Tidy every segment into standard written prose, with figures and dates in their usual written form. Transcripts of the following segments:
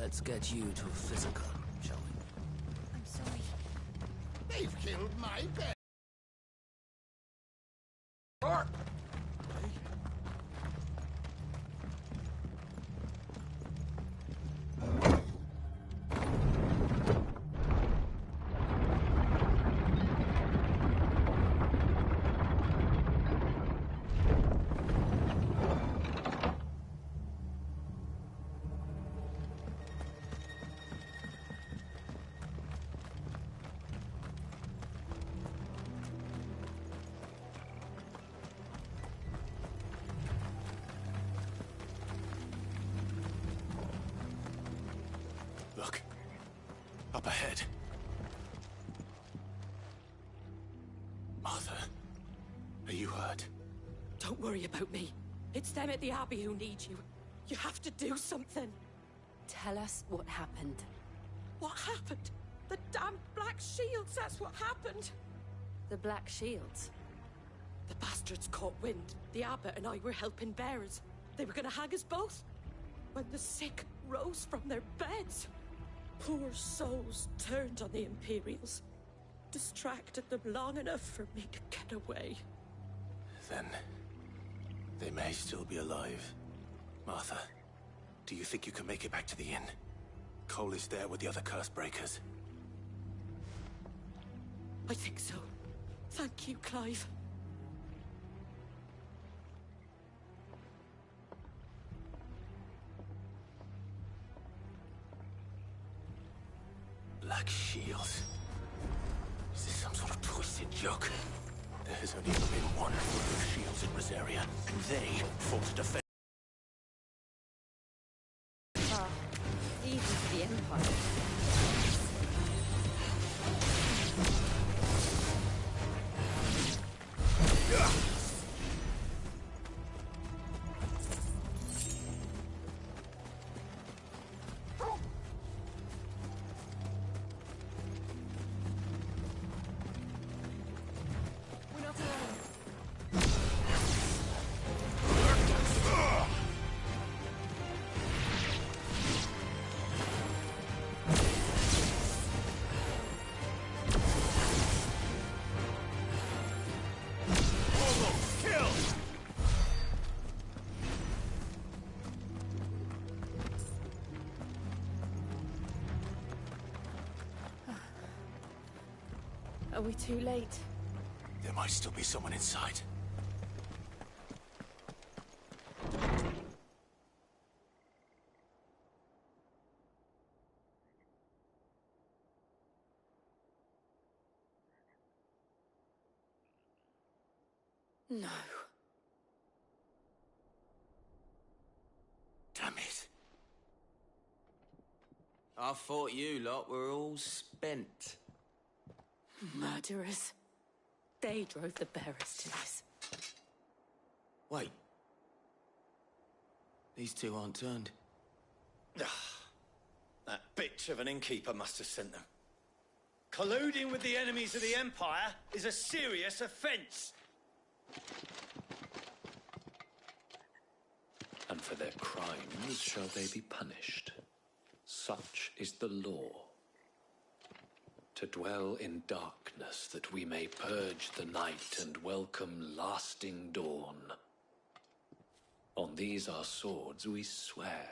Let's get you to physical, shall we? I'm sorry. They've killed my pet. Look. Up ahead. Martha, are you hurt? Don't worry about me. It's them at the Abbey who need you. You have to do something. Tell us what happened. What happened? The damn Black Shields, that's what happened. The Black Shields? The bastards caught wind. The Abbot and I were helping bearers. They were gonna hang us both. When the sick rose from their beds, poor souls turned on the Imperials. Distracted them long enough for me to get away. Then they may still be alive. Martha, do you think you can make it back to the inn? Cole is there with the other curse breakers. I think so. Thank you, Clive. Black Shields. Is this some sort of twisted joke? There has only ever been one group of shields in Rosaria, and they fought to defend. Even for the Empire. Are we too late? There might still be someone inside. No. Damn it. I thought you lot were all spent. Murderers. They drove the bearers to this. Wait. These two aren't turned. That bitch of an innkeeper must have sent them. Colluding with the enemies of the Empire is a serious offence. And for their crimes shall they be punished. Such is the law. To dwell in darkness that we may purge the night and welcome lasting dawn. On these our swords we swear.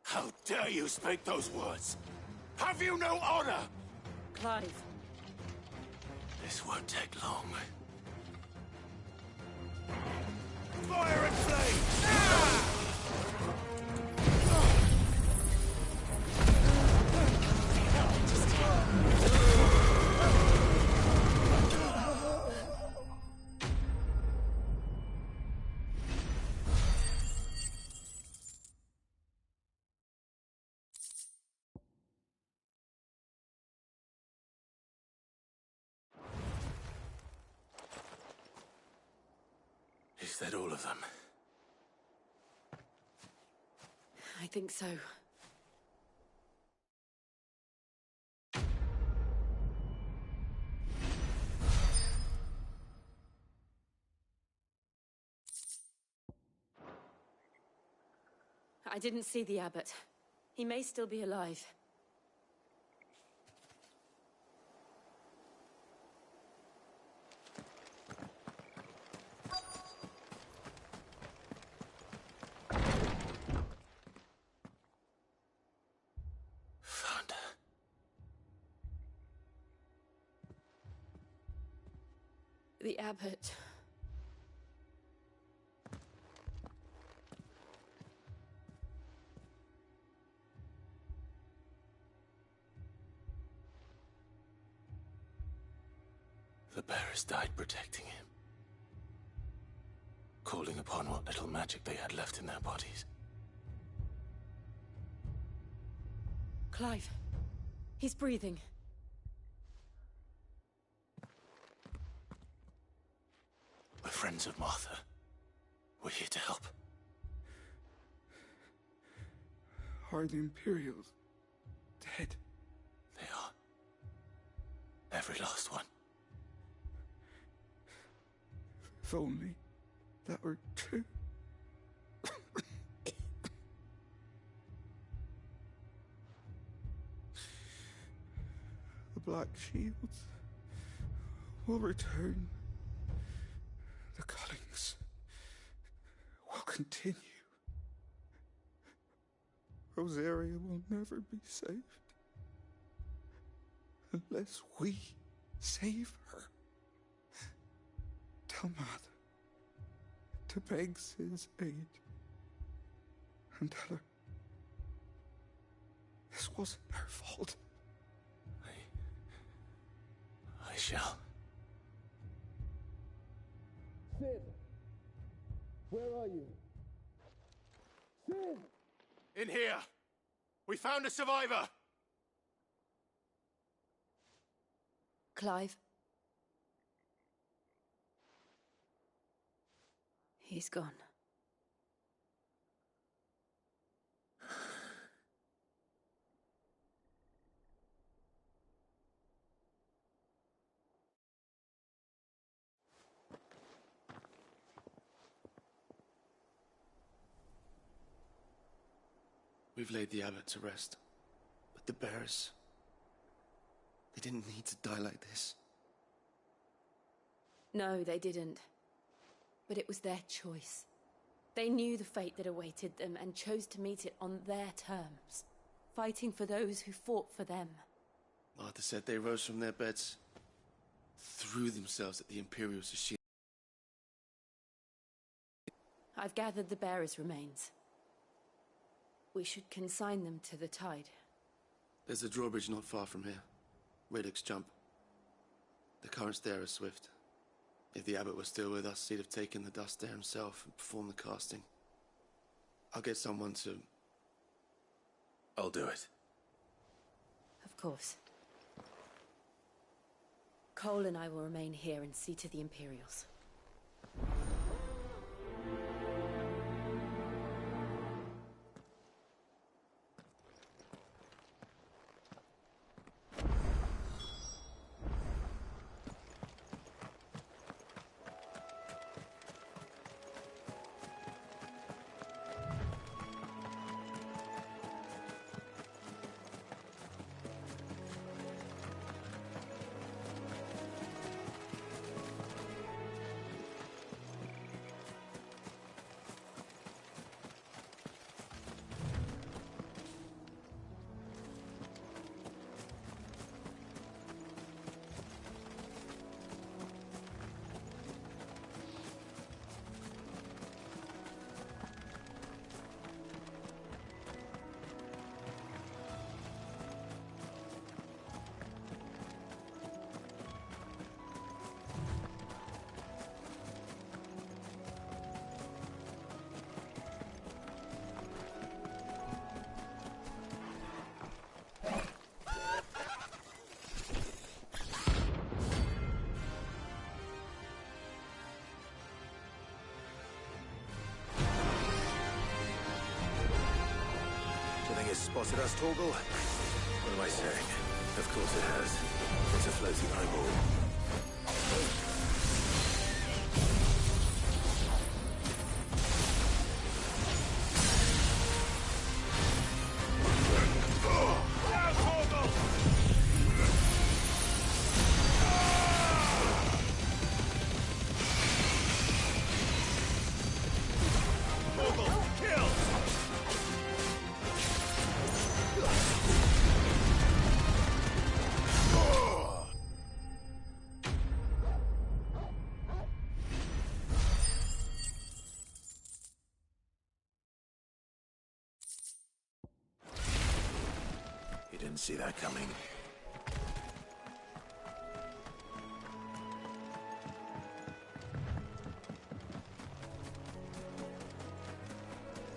How dare you speak those words? Have you no honor? Clive. This won't take long. Fire and flame! Ah! Is that all of them? I think so. I didn't see the Abbot. He may still be alive. Found her. The abbot. The bearers died protecting him, calling upon what little magic they had left in their bodies. Clive. He's breathing. We're friends of Martha. We're here to help. Are the Imperials dead? They are. Every last one. If only that were true. The Black Shields will return. The cullings will continue. Rosaria will never be saved unless we save her. Tell Mother to beg his aid and tell her this wasn't her fault. I shall. Sid! Where are you? Sid! In here! We found a survivor! Clive. He's gone. We've laid the abbot to rest. But the bearers... they didn't need to die like this. No, they didn't. But it was their choice. They knew the fate that awaited them and chose to meet it on their terms, fighting for those who fought for them. Martha said they rose from their beds, threw themselves at the Imperials as she... I've gathered the bearers' remains. We should consign them to the tide. There's a drawbridge not far from here. Radix Jump. The currents there are swift. If the abbot was still with us, he'd have taken the dust there himself and performed the casting. I'll get someone to... I'll do it. Of course. Cole and I will remain here and see to the Imperials. It's spotted us, Torgal? What am I saying? Of course it has. It's a floating eyeball. see that coming.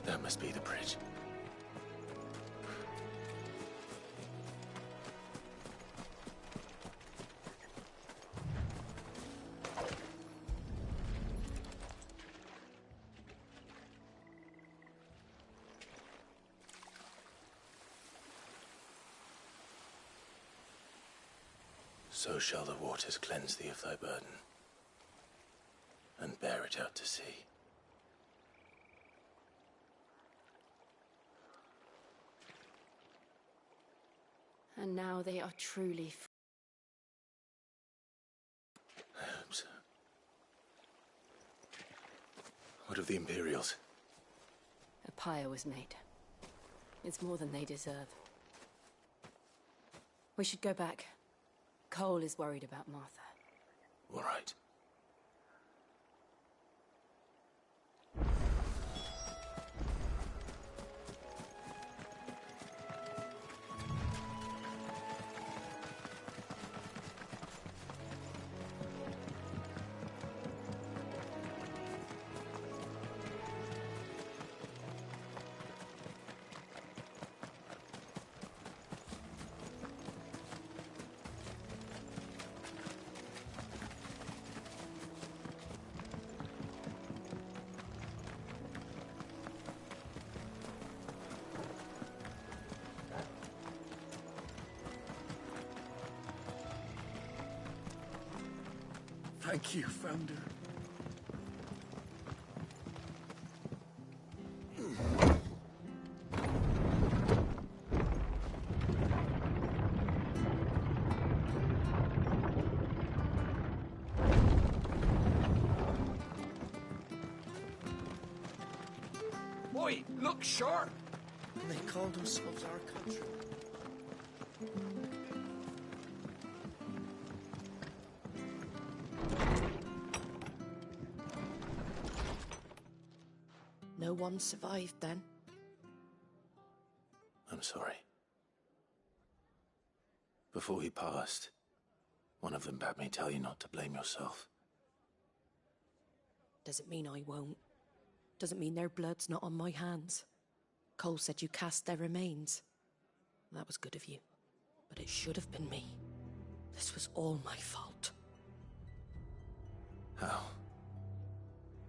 That must be the bridge. So shall the waters cleanse thee of thy burden, and bear it out to sea. And now they are truly free. I hope so. What of the Imperials? A pyre was made. It's more than they deserve. We should go back. Cole is worried about Martha. All right. Thank you, Founder. Boy, look sharp! They call themselves our country. No one survived then? I'm sorry. Before he passed, one of them bade me tell you not to blame yourself. Doesn't mean I won't. Doesn't mean their blood's not on my hands. Cole said you cast their remains. That was good of you. But it should have been me. This was all my fault. How?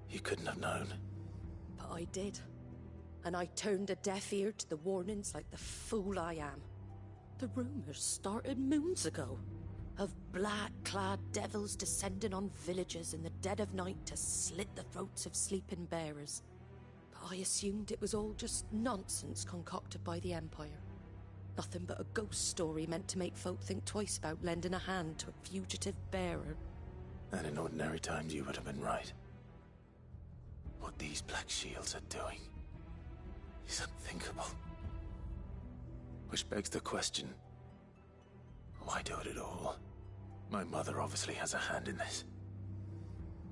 You couldn't have known. But I did. And I turned a deaf ear to the warnings like the fool I am. The rumours started moons ago. Of black-clad devils descending on villages in the dead of night to slit the throats of sleeping bearers. But I assumed it was all just nonsense concocted by the Empire. Nothing but a ghost story meant to make folk think twice about lending a hand to a fugitive bearer. And in ordinary times you would have been right. What these Black Shields are doing is unthinkable. Which begs the question, why do it at all? My mother obviously has a hand in this.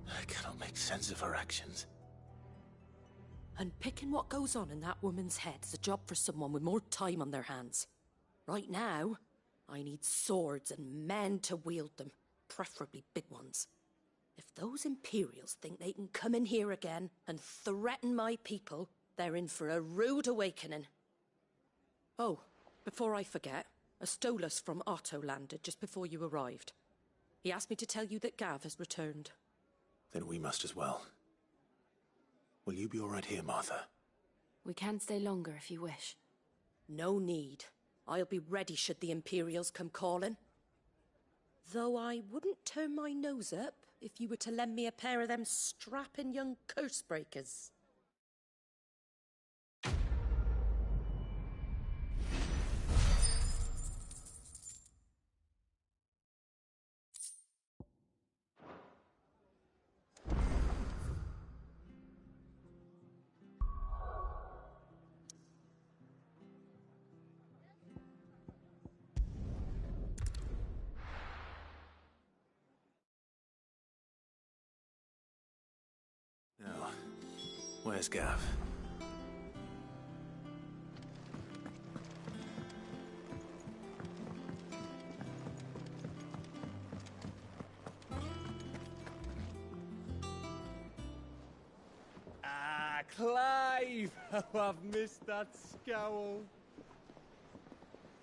I cannot make sense of her actions. And picking what goes on in that woman's head is a job for someone with more time on their hands. Right now, I need swords and men to wield them, preferably big ones. If those Imperials think they can come in here again and threaten my people, they're in for a rude awakening. Oh, before I forget, a Stolas from Otto landed just before you arrived. He asked me to tell you that Gav has returned. Then we must as well. Will you be all right here, Martha? We can stay longer if you wish. No need. I'll be ready should the Imperials come calling. Though I wouldn't turn my nose up if you were to lend me a pair of them strapping young curse breakers. Now, where's Gav? believe how I've missed that scowl.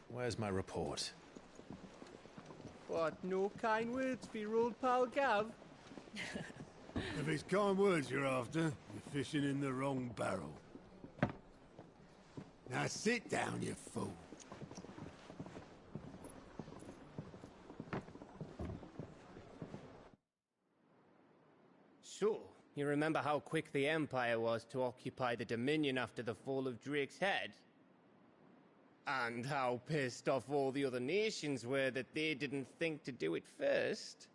Where's my report? What, no kind words for your old pal Gav? If it's kind words you're after, you're fishing in the wrong barrel. Now sit down, you fool. So, you remember how quick the Empire was to occupy the Dominion after the fall of Drake's head? And how pissed off all the other nations were that they didn't think to do it first?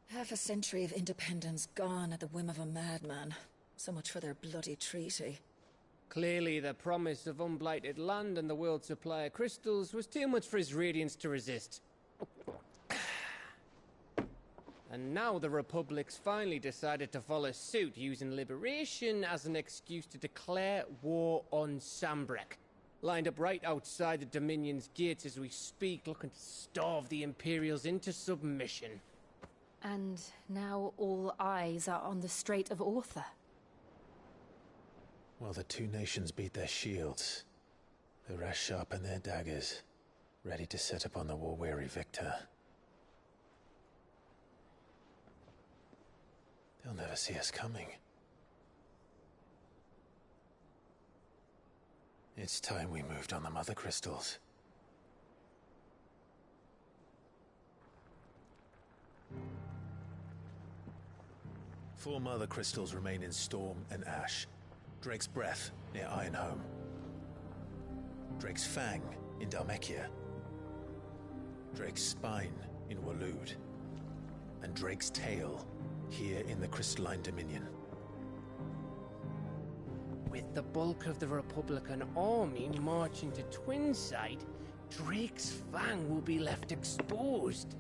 Half a century of independence gone at the whim of a madman. So much for their bloody treaty. Clearly, the promise of unblighted land and the world's supply of crystals was too much for his radiance to resist. And now the Republic's finally decided to follow suit, using liberation as an excuse to declare war on Sambrek. Lined up right outside the Dominion's gates as we speak, looking to starve the Imperials into submission. And now all eyes are on the Strait of Author. Well, the two nations beat their shields. The rest sharpen their daggers, ready to set upon the war-weary victor. They'll never see us coming. It's time we moved on the Mother Crystals. Four Mother Crystals remain in Storm and Ash. Drake's Breath near Ironhome. Drake's Fang in Dhalmekia. Drake's Spine in Waloed. And Drake's Tail here in the Crystalline Dominion. With the bulk of the Republican army marching to Twinside, Drake's Fang will be left exposed.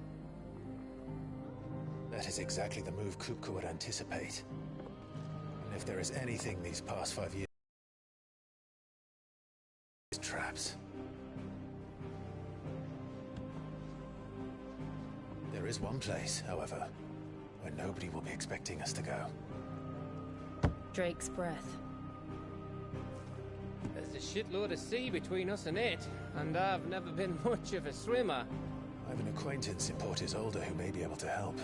That is exactly the move Kupka would anticipate. And if there is anything these past 5 years... traps. There is one place, however, where nobody will be expecting us to go. Drake's Breath. There's a shitload of sea between us and it, and I've never been much of a swimmer. I have an acquaintance in Port Isolde who may be able to help.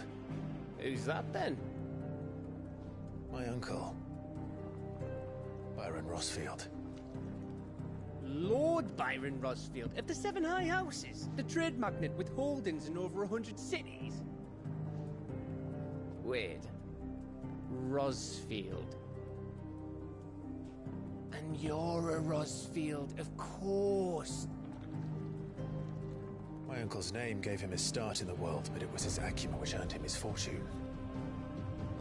Who's that then? My uncle, Byron Rosfield. Lord Byron Rosfield of the Seven High Houses, the trade magnate with holdings in over 100 cities. Wait, Rosfield. And you're a Rosfield, of course. My uncle's name gave him his start in the world, but it was his acumen which earned him his fortune.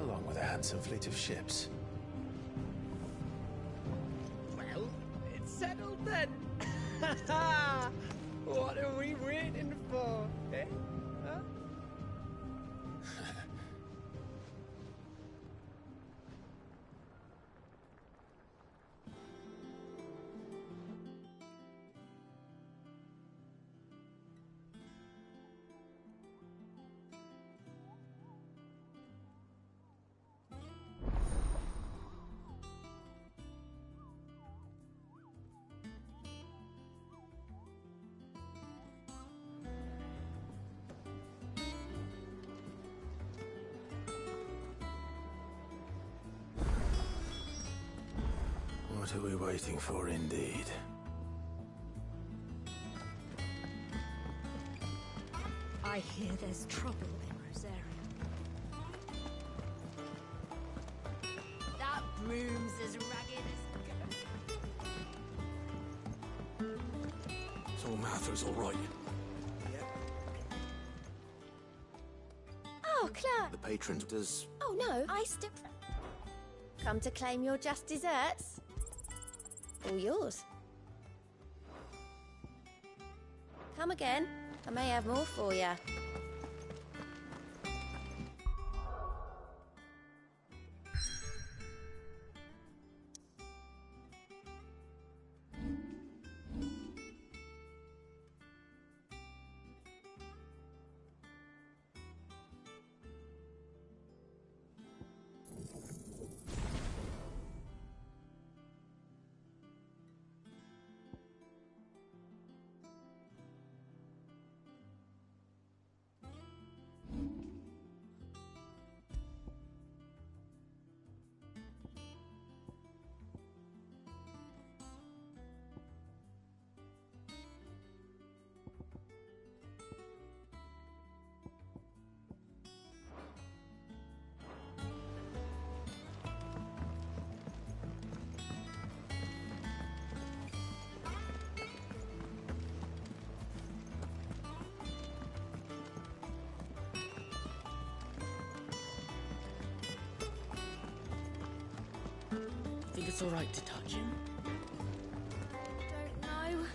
Along with a handsome fleet of ships. Well, it's settled then. What are we waiting for, eh? Huh? What are we waiting for, indeed? I hear there's trouble in Rosaria. That broom's as ragged as... So Martha's all right. Oh, Clark! The patrons does... Oh, no, I still... Come to claim your just desserts? All yours. Come again. I may have more for you. think it's all right to touch him? Don't know.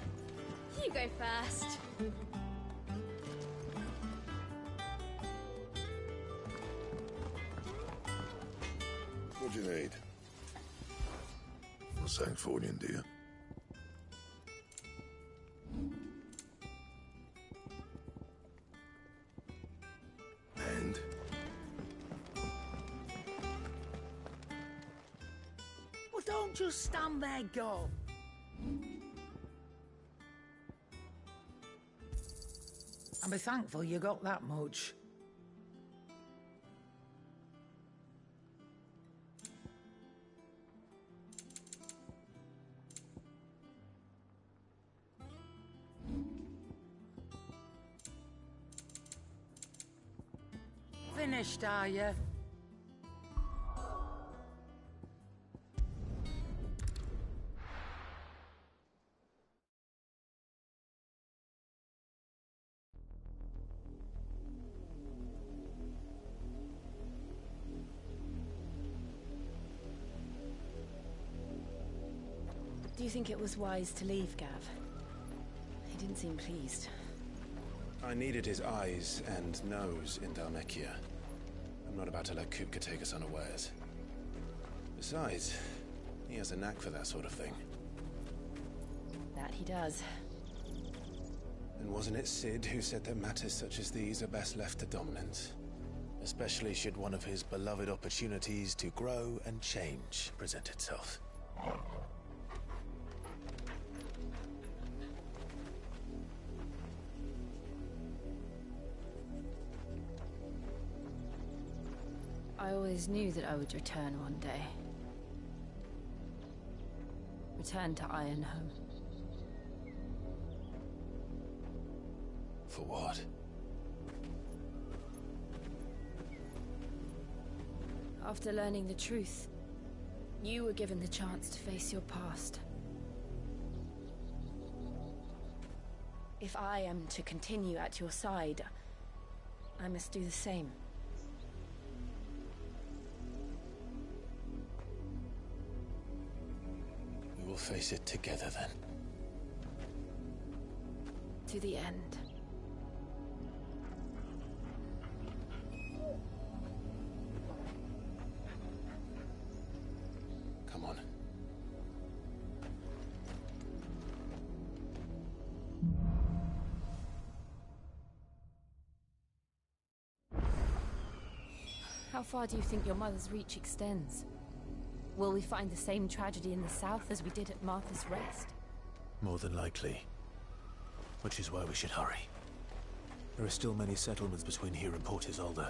You go first. What do you need? For Sanktfordian, do you? And? Well, don't just stand there, go. I'll be thankful you got that much. Finished, are you? Do you think it was wise to leave, Gav? He didn't seem pleased. I needed his eyes and nose in Dhalmekia. I'm not about to let Kupka take us unawares. Besides, he has a knack for that sort of thing. That he does. And wasn't it Sid who said that matters such as these are best left to dominance? Especially should one of his beloved opportunities to grow and change present itself. I always knew that I would return one day. Return to Ironhome. For what? After learning the truth, you were given the chance to face your past. If I am to continue at your side, I must do the same. We will face it together then. To the end. Come on. How far do you think your mother's reach extends? Will we find the same tragedy in the south as we did at Martha's Rest? More than likely. Which is why we should hurry. There are still many settlements between here and Port Isolde.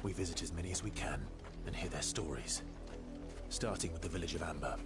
We visit as many as we can and hear their stories. Starting with the village of Amber.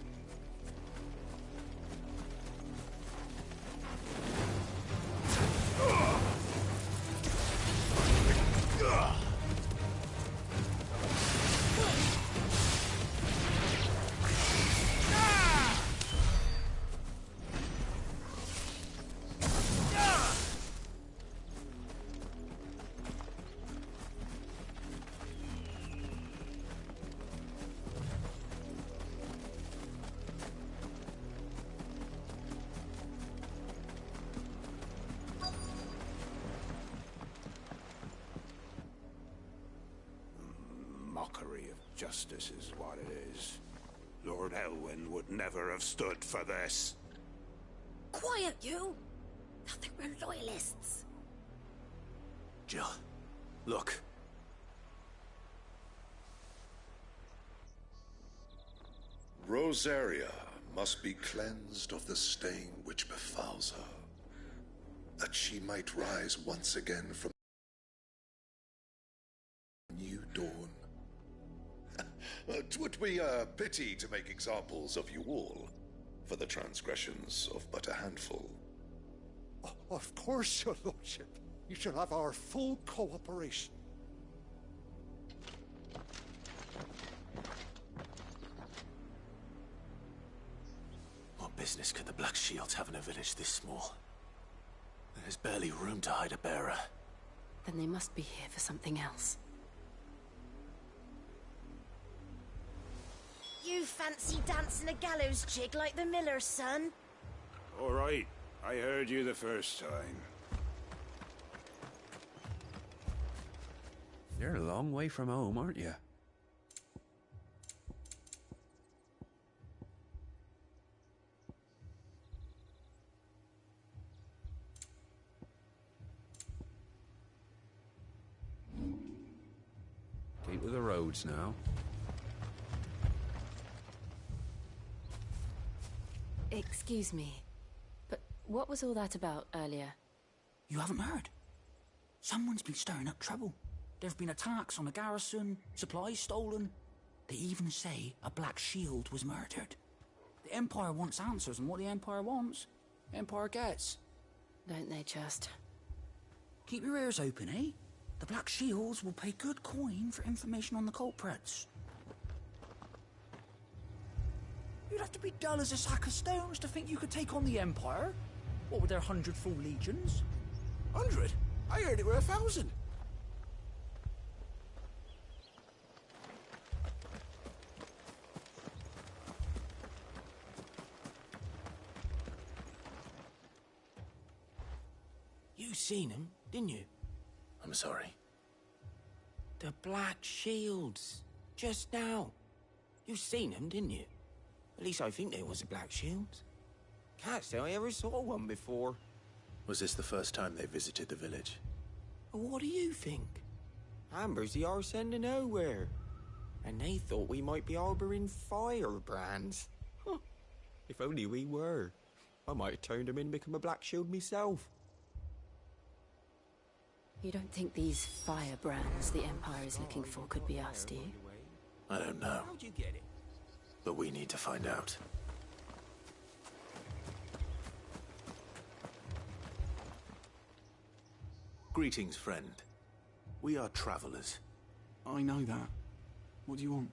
Mockery of justice is what it is. Lord Elwyn would never have stood for this. Quiet, you! Nothing, we're loyalists. Jill, look. Rosaria must be cleansed of the stain which befouls her, that she might rise once again from new dawn. 'Twould be a pity to make examples of you all, for the transgressions of but a handful. Of course, your lordship. You shall have our full cooperation. What business could the Black Shields have in a village this small? There's barely room to hide a bearer. Then they must be here for something else. You fancy dancing a gallows jig like the miller's son? All right, I heard you the first time. You're a long way from home, aren't you? Keep to the roads now. Excuse me, but what was all that about earlier? You haven't heard? Someone's been stirring up trouble. There have been attacks on the garrison, supplies stolen. They even say a Black Shield was murdered. The Empire wants answers, and what the Empire wants, Empire gets. Don't they just? Keep your ears open, eh? The Black Shields will pay good coin for information on the culprits. You'd have to be dull as a sack of stones to think you could take on the Empire. What with their 100 full legions? 100? I heard it were 1,000. You seen him, didn't you? I'm sorry. The Black Shields. Just now. You seen them, didn't you? At least I think there was a Black Shields. Can't say I ever saw one before. Was this the first time they visited the village? What do you think? Amber's the arse end of nowhere. And they thought we might be harbouring firebrands. Huh. If only we were. I might have turned them in and become a Black Shield myself. You don't think these firebrands the Empire is looking for could be us, do you? I don't know. How'd you get it? But we need to find out. Greetings, friend. We are travelers. I know that. What do you want?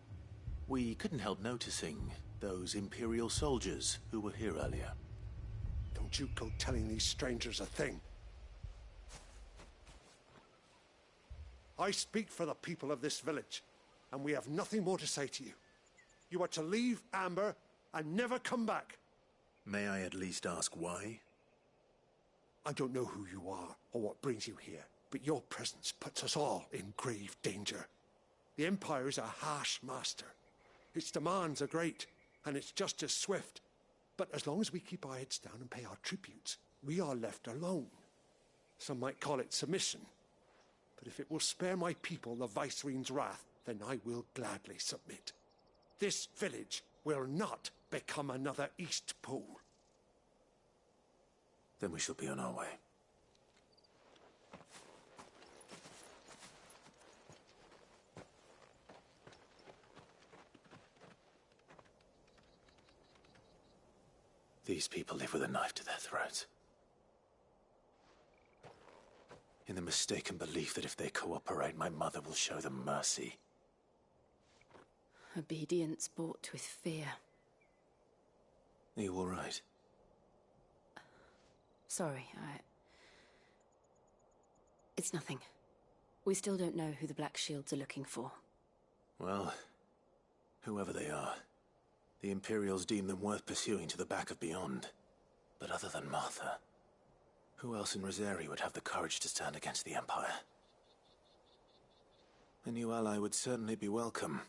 We couldn't help noticing those Imperial soldiers who were here earlier. Don't you go telling these strangers a thing. I speak for the people of this village, and we have nothing more to say to you. You are to leave Amber and never come back. May I at least ask why? I don't know who you are or what brings you here, but your presence puts us all in grave danger. The Empire is a harsh master. Its demands are great, and its justice swift. But as long as we keep our heads down and pay our tributes, we are left alone. Some might call it submission. But if it will spare my people the Viceroy's wrath, then I will gladly submit. This village will not become another East Pool. Then we shall be on our way. These people live with a knife to their throats. In the mistaken belief that if they cooperate, my mother will show them mercy. Obedience bought with fear. Are you all right? Sorry, It's nothing. We still don't know who the Black Shields are looking for. Well, whoever they are, the Imperials deem them worth pursuing to the back of beyond. But other than Martha, who else in Rosari would have the courage to stand against the Empire? A new ally would certainly be welcome.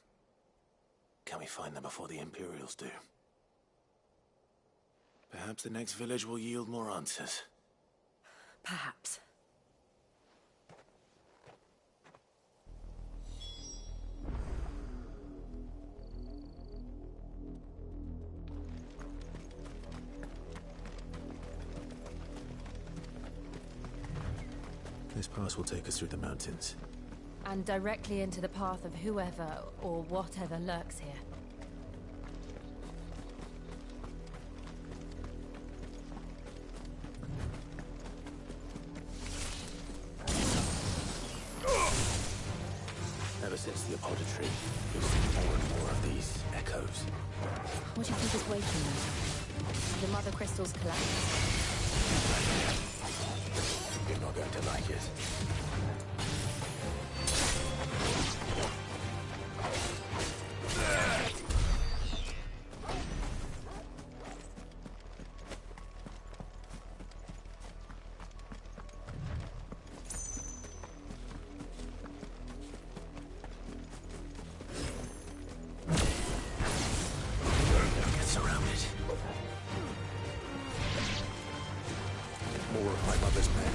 Can we find them before the Imperials do? Perhaps the next village will yield more answers. Perhaps. This pass will take us through the mountains. And directly into the path of whoever or whatever lurks here. Ever since the apothecary, we've seen more and more of these echoes. What do you think is waking them? The mother crystals collapse. You're not going to like it. more of my mother's men.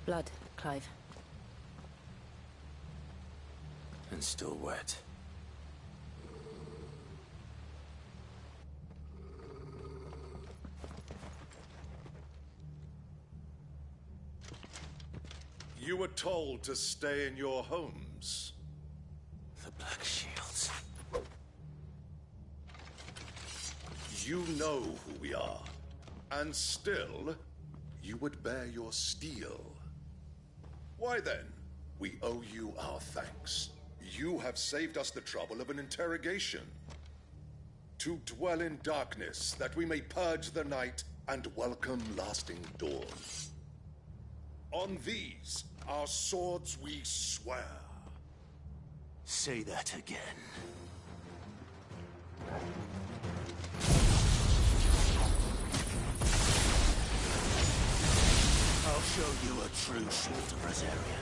Blood, Clive. And still wet. You were told to stay in your homes. The Black Shields. You know who we are. And still, you would bear your steel. Why then, we owe you our thanks. You have saved us the trouble of an interrogation. To dwell in darkness, that we may purge the night and welcome lasting dawn. On these, our swords we swear. Say that again. I'll show you a true shield of Rosaria.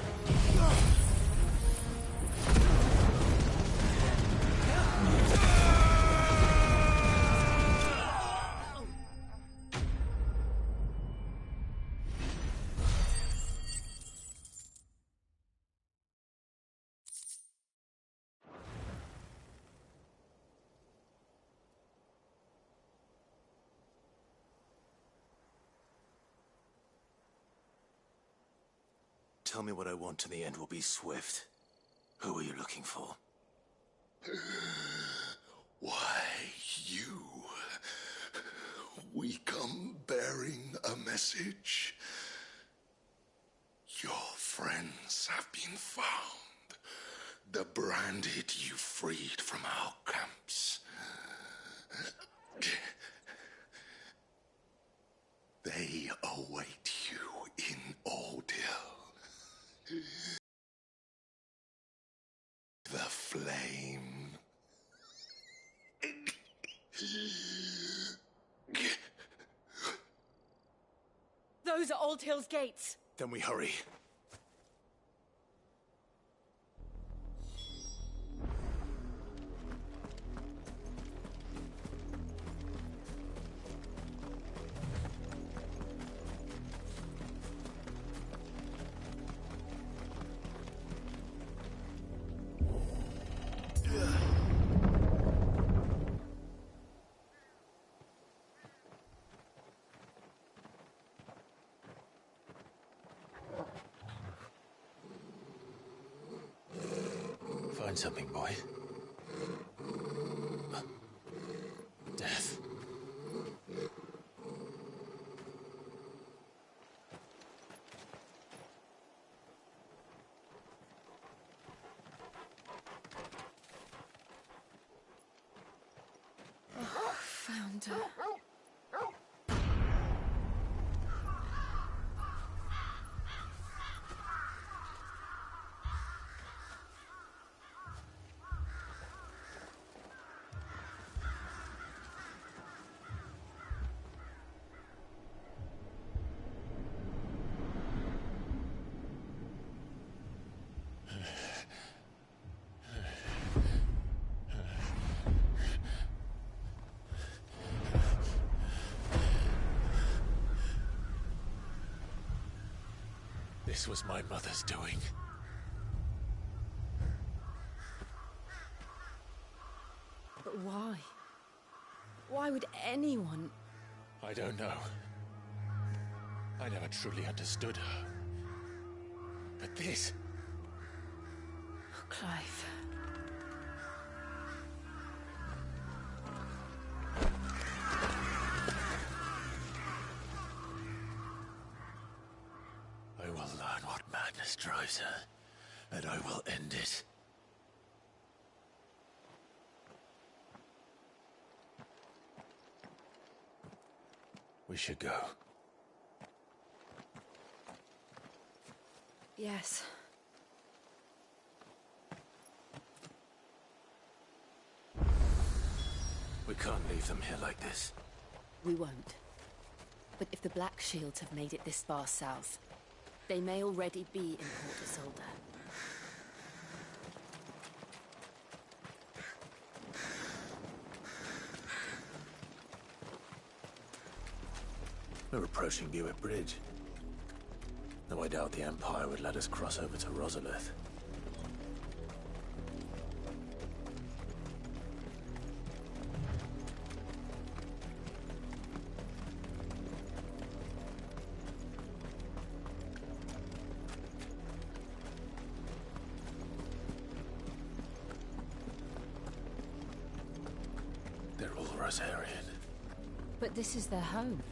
Tell me what I want and the end will be swift. Who are you looking for? Why, you. We come bearing a message. Your friends have been found. The branded you freed from our camps. They await you in Ordeal. The flame. Those are Old Hill's gates. Then we hurry. Find something, boy. Death. Found her. This was my mother's doing. But why? Why would anyone... I don't know. I never truly understood her. But this... Oh, Clive. I will learn what madness drives her, and I will end it. We should go. Yes. We can't leave them here like this. We won't. But if the Black Shields have made it this far south, they may already be in Port Isolde. We're approaching Buick Bridge. Though I doubt the Empire would let us cross over to Rosalith. They're all Rosarian. But this is their home.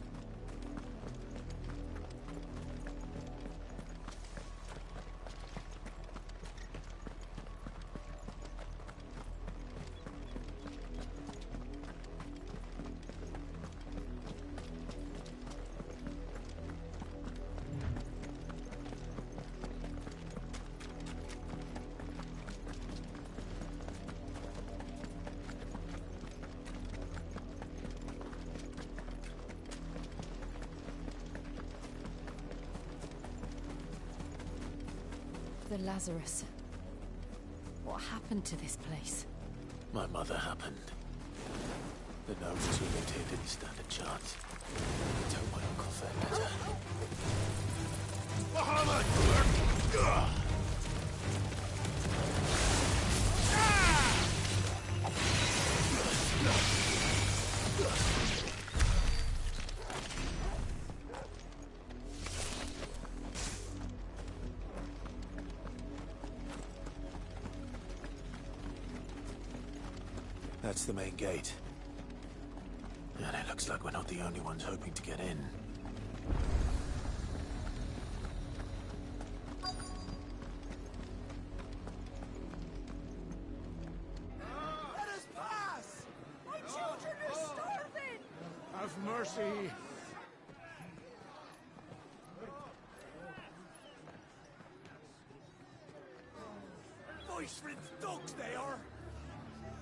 The Lazarus. What happened to this place? My mother happened. The nobles who lived here didn't stand a chance. I told my uncle fair better. That's the main gate. And it looks like we're not the only ones hoping to get in. Let us pass! My children are starving! Have mercy. Voice-ripped dogs they are!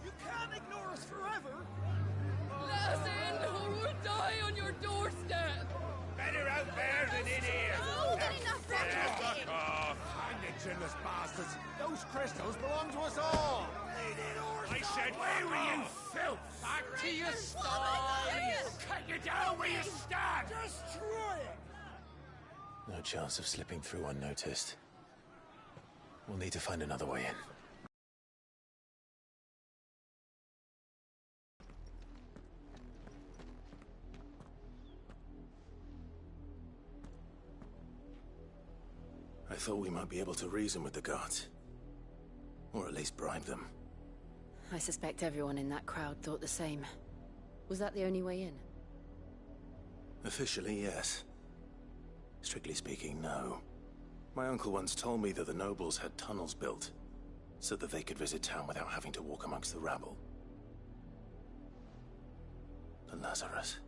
You can't ignore us forever! Let us in, or we'll die on your doorstep! Better out there than in here. Oh, get enough Fuck off! Hang the chinless bastards. Those crystals belong to us all. I said, where were you, filth? Back to your sties. Cut you down where you stand. Destroy it! No chance of slipping through unnoticed. We'll need to find another way in. I thought we might be able to reason with the guards. Or at least bribe them. I suspect everyone in that crowd thought the same. Was that the only way in? Officially, yes. Strictly speaking, no. My uncle once told me that the nobles had tunnels built, so that they could visit town without having to walk amongst the rabble. The Lazarus.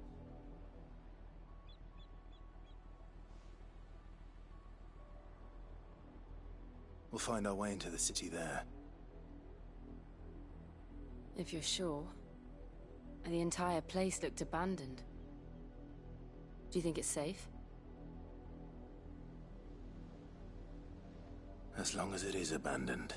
We'll find our way into the city there. If you're sure. And the entire place looked abandoned. Do you think it's safe? As long as it is abandoned.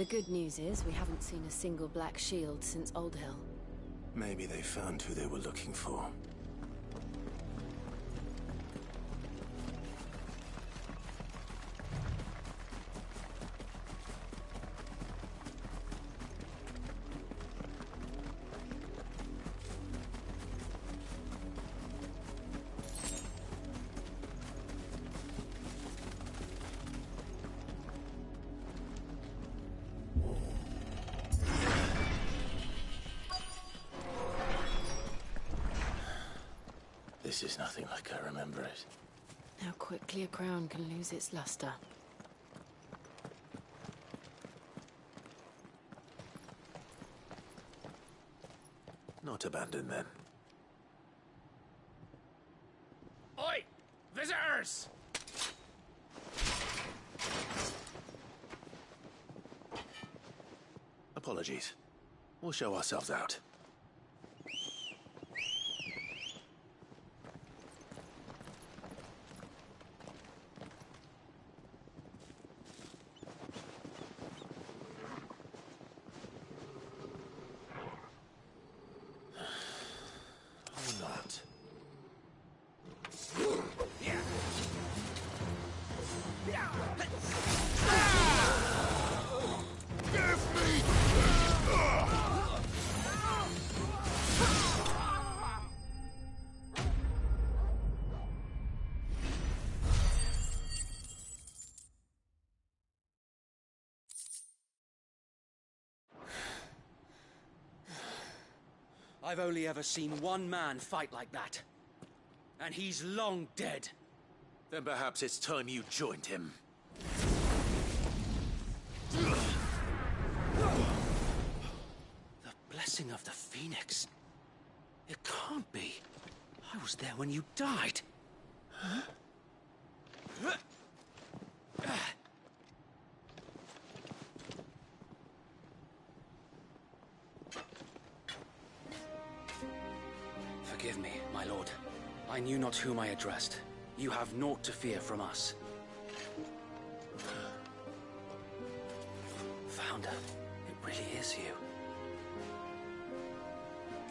The good news is we haven't seen a single black shield since Old Hill. Maybe they found who they were looking for. This is nothing like I remember it. How quickly a crown can lose its luster. Not abandoned then. Oi! Visitors! Apologies. We'll show ourselves out. I've only ever seen one man fight like that. And he's long dead. Then perhaps it's time you joined him. The blessing of the Phoenix. It can't be. I was there when you died. Huh? Forgive me, my lord. I knew not whom I addressed. You have naught to fear from us. Founder, it really is you.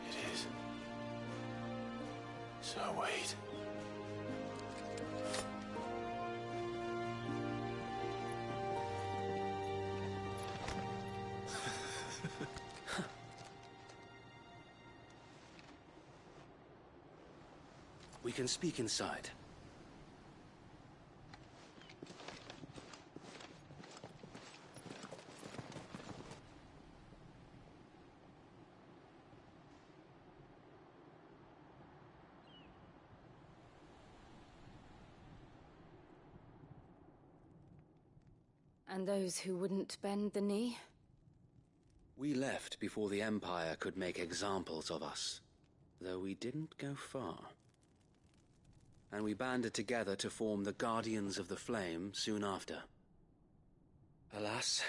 It is. So wait. We can speak inside. And those who wouldn't bend the knee? We left before the Empire could make examples of us, though we didn't go far. And we banded together to form the Guardians of the Flame soon after. Alas,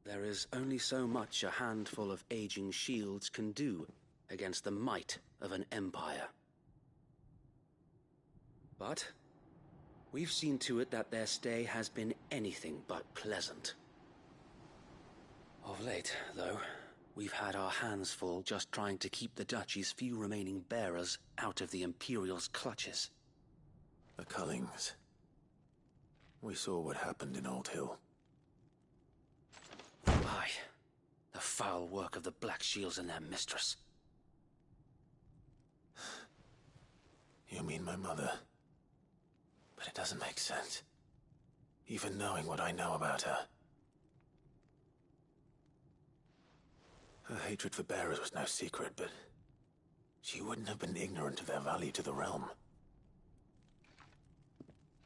there is only so much a handful of aging shields can do against the might of an empire. But we've seen to it that their stay has been anything but pleasant. Of late, though, we've had our hands full just trying to keep the Duchy's few remaining bearers out of the Imperial's clutches. The Cullings. We saw what happened in Old Hill. Aye. The foul work of the Black Shields and their mistress. You mean my mother? But it doesn't make sense. Even knowing what I know about her. Her hatred for bearers was no secret, but she wouldn't have been ignorant of their value to the realm.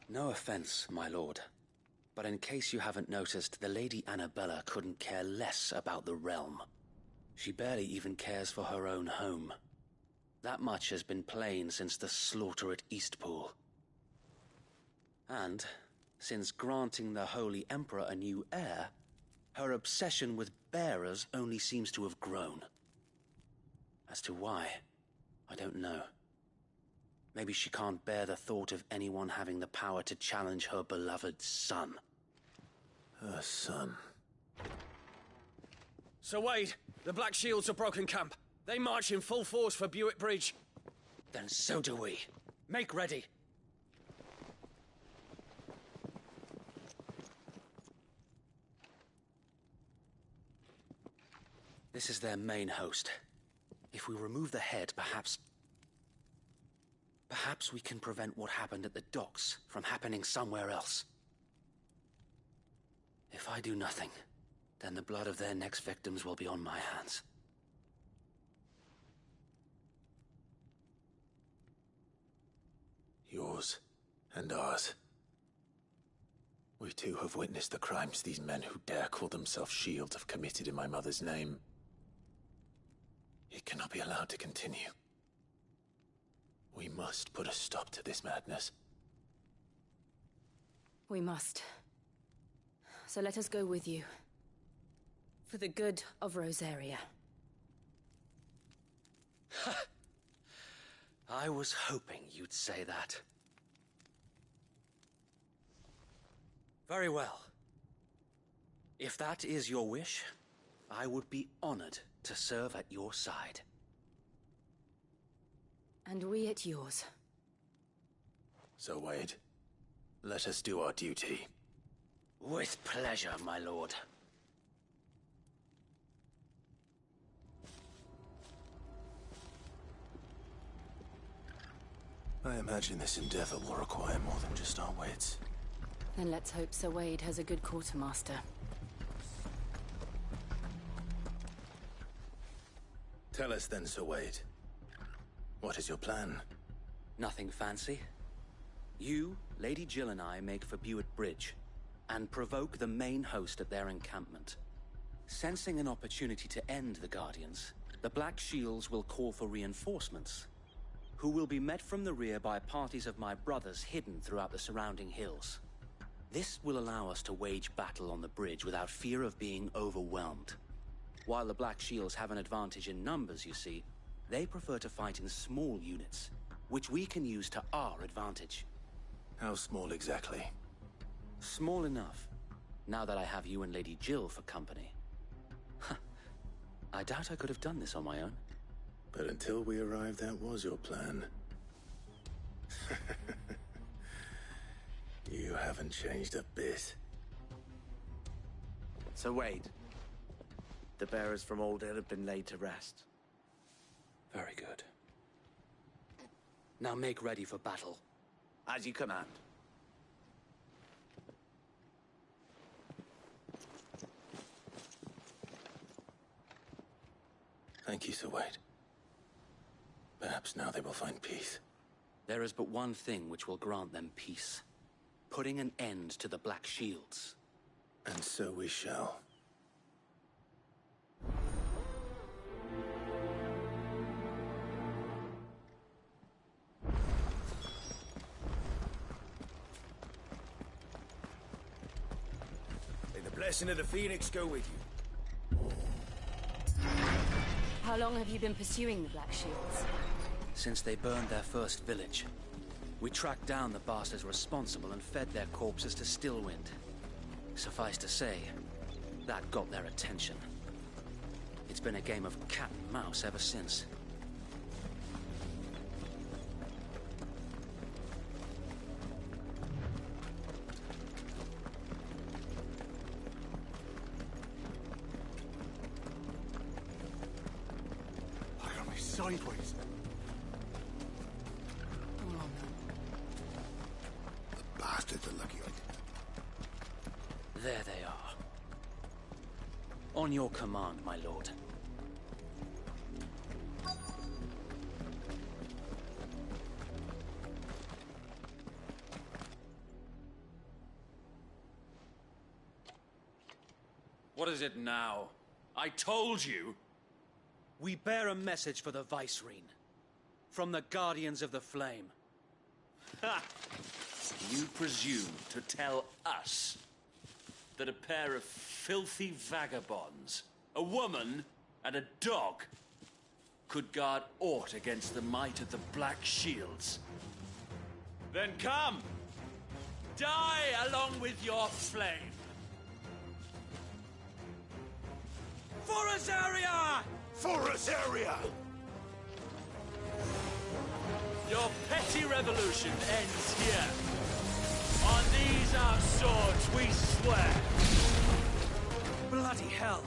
No offense, my lord. But in case you haven't noticed, the Lady Annabella couldn't care less about the realm. She barely even cares for her own home. That much has been plain since the slaughter at Eastpool. And, since granting the Holy Emperor a new heir, her obsession with bearers only seems to have grown. As to why, I don't know. Maybe she can't bear the thought of anyone having the power to challenge her beloved son. Her son. Sir Wade, the Black Shields have broken camp. They march in full force for Buick Bridge. Then so do we. Make ready. This is their main host. If we remove the head, perhaps we can prevent what happened at the docks from happening somewhere else. If I do nothing, then the blood of their next victims will be on my hands. Yours and ours. We too have witnessed the crimes these men who dare call themselves shields have committed in my mother's name. It cannot be allowed to continue. We must put a stop to this madness. We must. So let us go with you. For the good of Rosaria. I was hoping you'd say that. Very well. If that is your wish, I would be honored to serve at your side. And we at yours. So, Wade, let us do our duty. With pleasure, my lord. I imagine this endeavor will require more than just our wits. Then let's hope Sir Wade has a good quartermaster. Tell us then, Sir Wade. What is your plan? Nothing fancy. You, Lady Jill and I make for Buick Bridge, and provoke the main host at their encampment. Sensing an opportunity to end the Guardians, the Black Shields will call for reinforcements, who will be met from the rear by parties of my brothers hidden throughout the surrounding hills. This will allow us to wage battle on the bridge without fear of being overwhelmed. While the Black Shields have an advantage in numbers, you see, they prefer to fight in small units, which we can use to our advantage. How small exactly? Small enough, now that I have you and Lady Jill for company. I doubt I could have done this on my own. But until we arrived, that was your plan. You haven't changed a bit. Sir Wade, the bearers from Old Hill have been laid to rest. Very good. Now make ready for battle. As you command. Thank you, Sir Wade. Perhaps now they will find peace. There is but one thing which will grant them peace. Putting an end to the Black Shields. And so we shall. May the blessing of the Phoenix go with you. How long have you been pursuing the Black Shields? Since they burned their first village. We tracked down the bastards responsible and fed their corpses to Stillwind. Suffice to say, that got their attention. It's been a game of cat and mouse ever since. Look at me sideways. The bastards are lucky I did. There they are. On your command, my lord. What is it now? I told you! We bear a message for the Vicereine. From the Guardians of the Flame. Ha! You presume to tell us that a pair of filthy vagabonds, a woman and a dog, could guard aught against the might of the Black Shields? Then come! Die along with your flame! For Azaria! For Azaria! Your petty revolution ends here. On these our swords we swear. Bloody hell!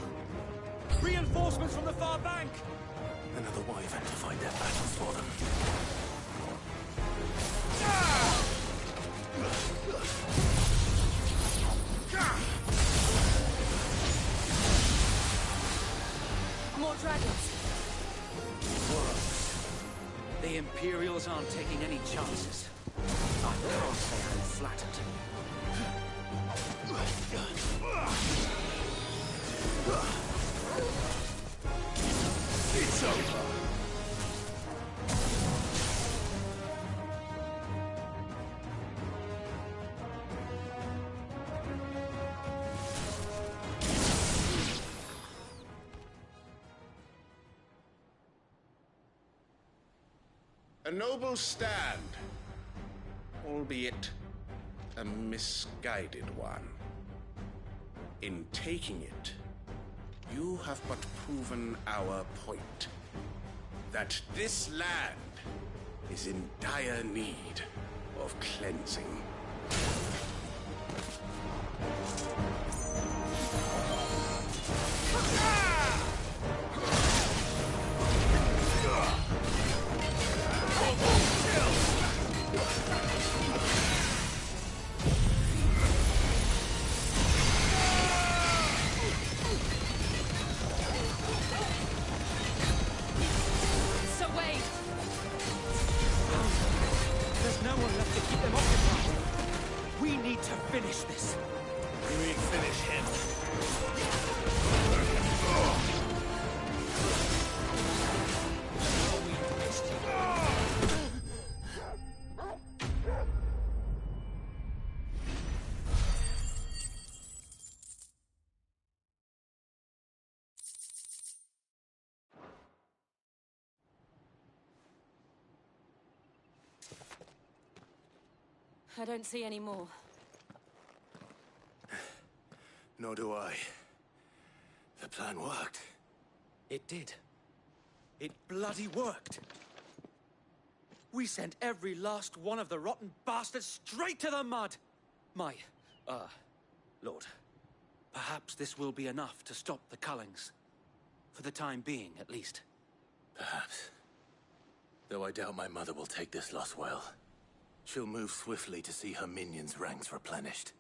Reinforcements from the far bank! Another wyvern to fight their battles for them. More dragons. The Imperials aren't taking any chances. I can't say I'm flattered. It's over. A noble stand, albeit a misguided one. In taking it, you have but proven our point. That this land is in dire need of cleansing. There's no one left to keep them occupied. We need to finish this. You mean finish him? I don't see any more. Nor do I. The plan worked. It did. It bloody worked. We sent every last one of the rotten bastards straight to the mud! Lord, perhaps this will be enough to stop the Cullings. For the time being, at least. Perhaps. Though I doubt my mother will take this loss well. She'll move swiftly to see her minions' ranks replenished.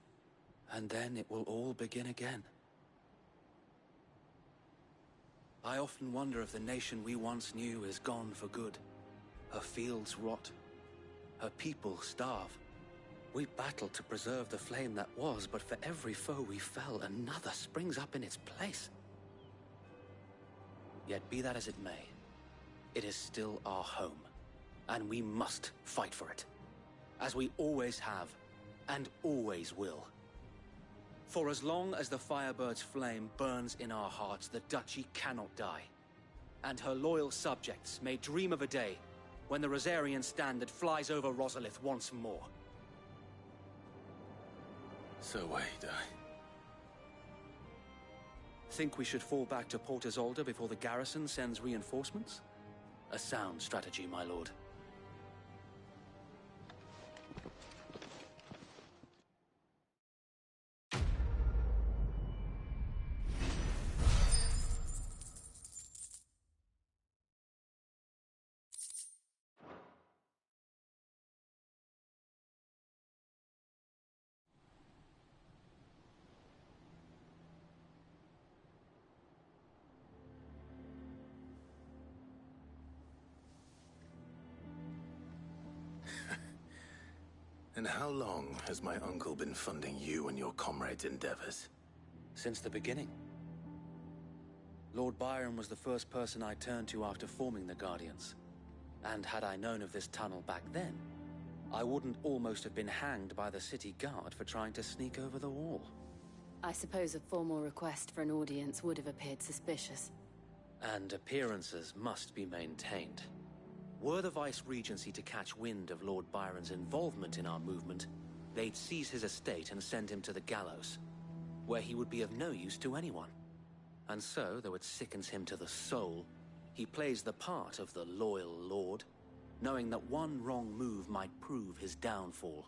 And then it will all begin again. I often wonder if the nation we once knew is gone for good. Her fields rot. Her people starve. We battled to preserve the flame that was, but for every foe we fell, another springs up in its place. Yet be that as it may, it is still our home, and we must fight for it. As we always have, and always will. For as long as the Firebird's flame burns in our hearts, the Duchy cannot die. And her loyal subjects may dream of a day when the Rosarian standard flies over Rosalith once more. So wait, Think we should fall back to Port Isolde before the garrison sends reinforcements? A sound strategy, my lord. And how long has my uncle been funding you and your comrades' endeavors? Since the beginning. Lord Byron was the first person I turned to after forming the Guardians. And had I known of this tunnel back then, I wouldn't almost have been hanged by the city guard for trying to sneak over the wall. I suppose a formal request for an audience would have appeared suspicious. And appearances must be maintained. Were the Vice-Regency to catch wind of Lord Byron's involvement in our movement, they'd seize his estate and send him to the gallows, where he would be of no use to anyone. And so, though it sickens him to the soul, he plays the part of the loyal lord, knowing that one wrong move might prove his downfall.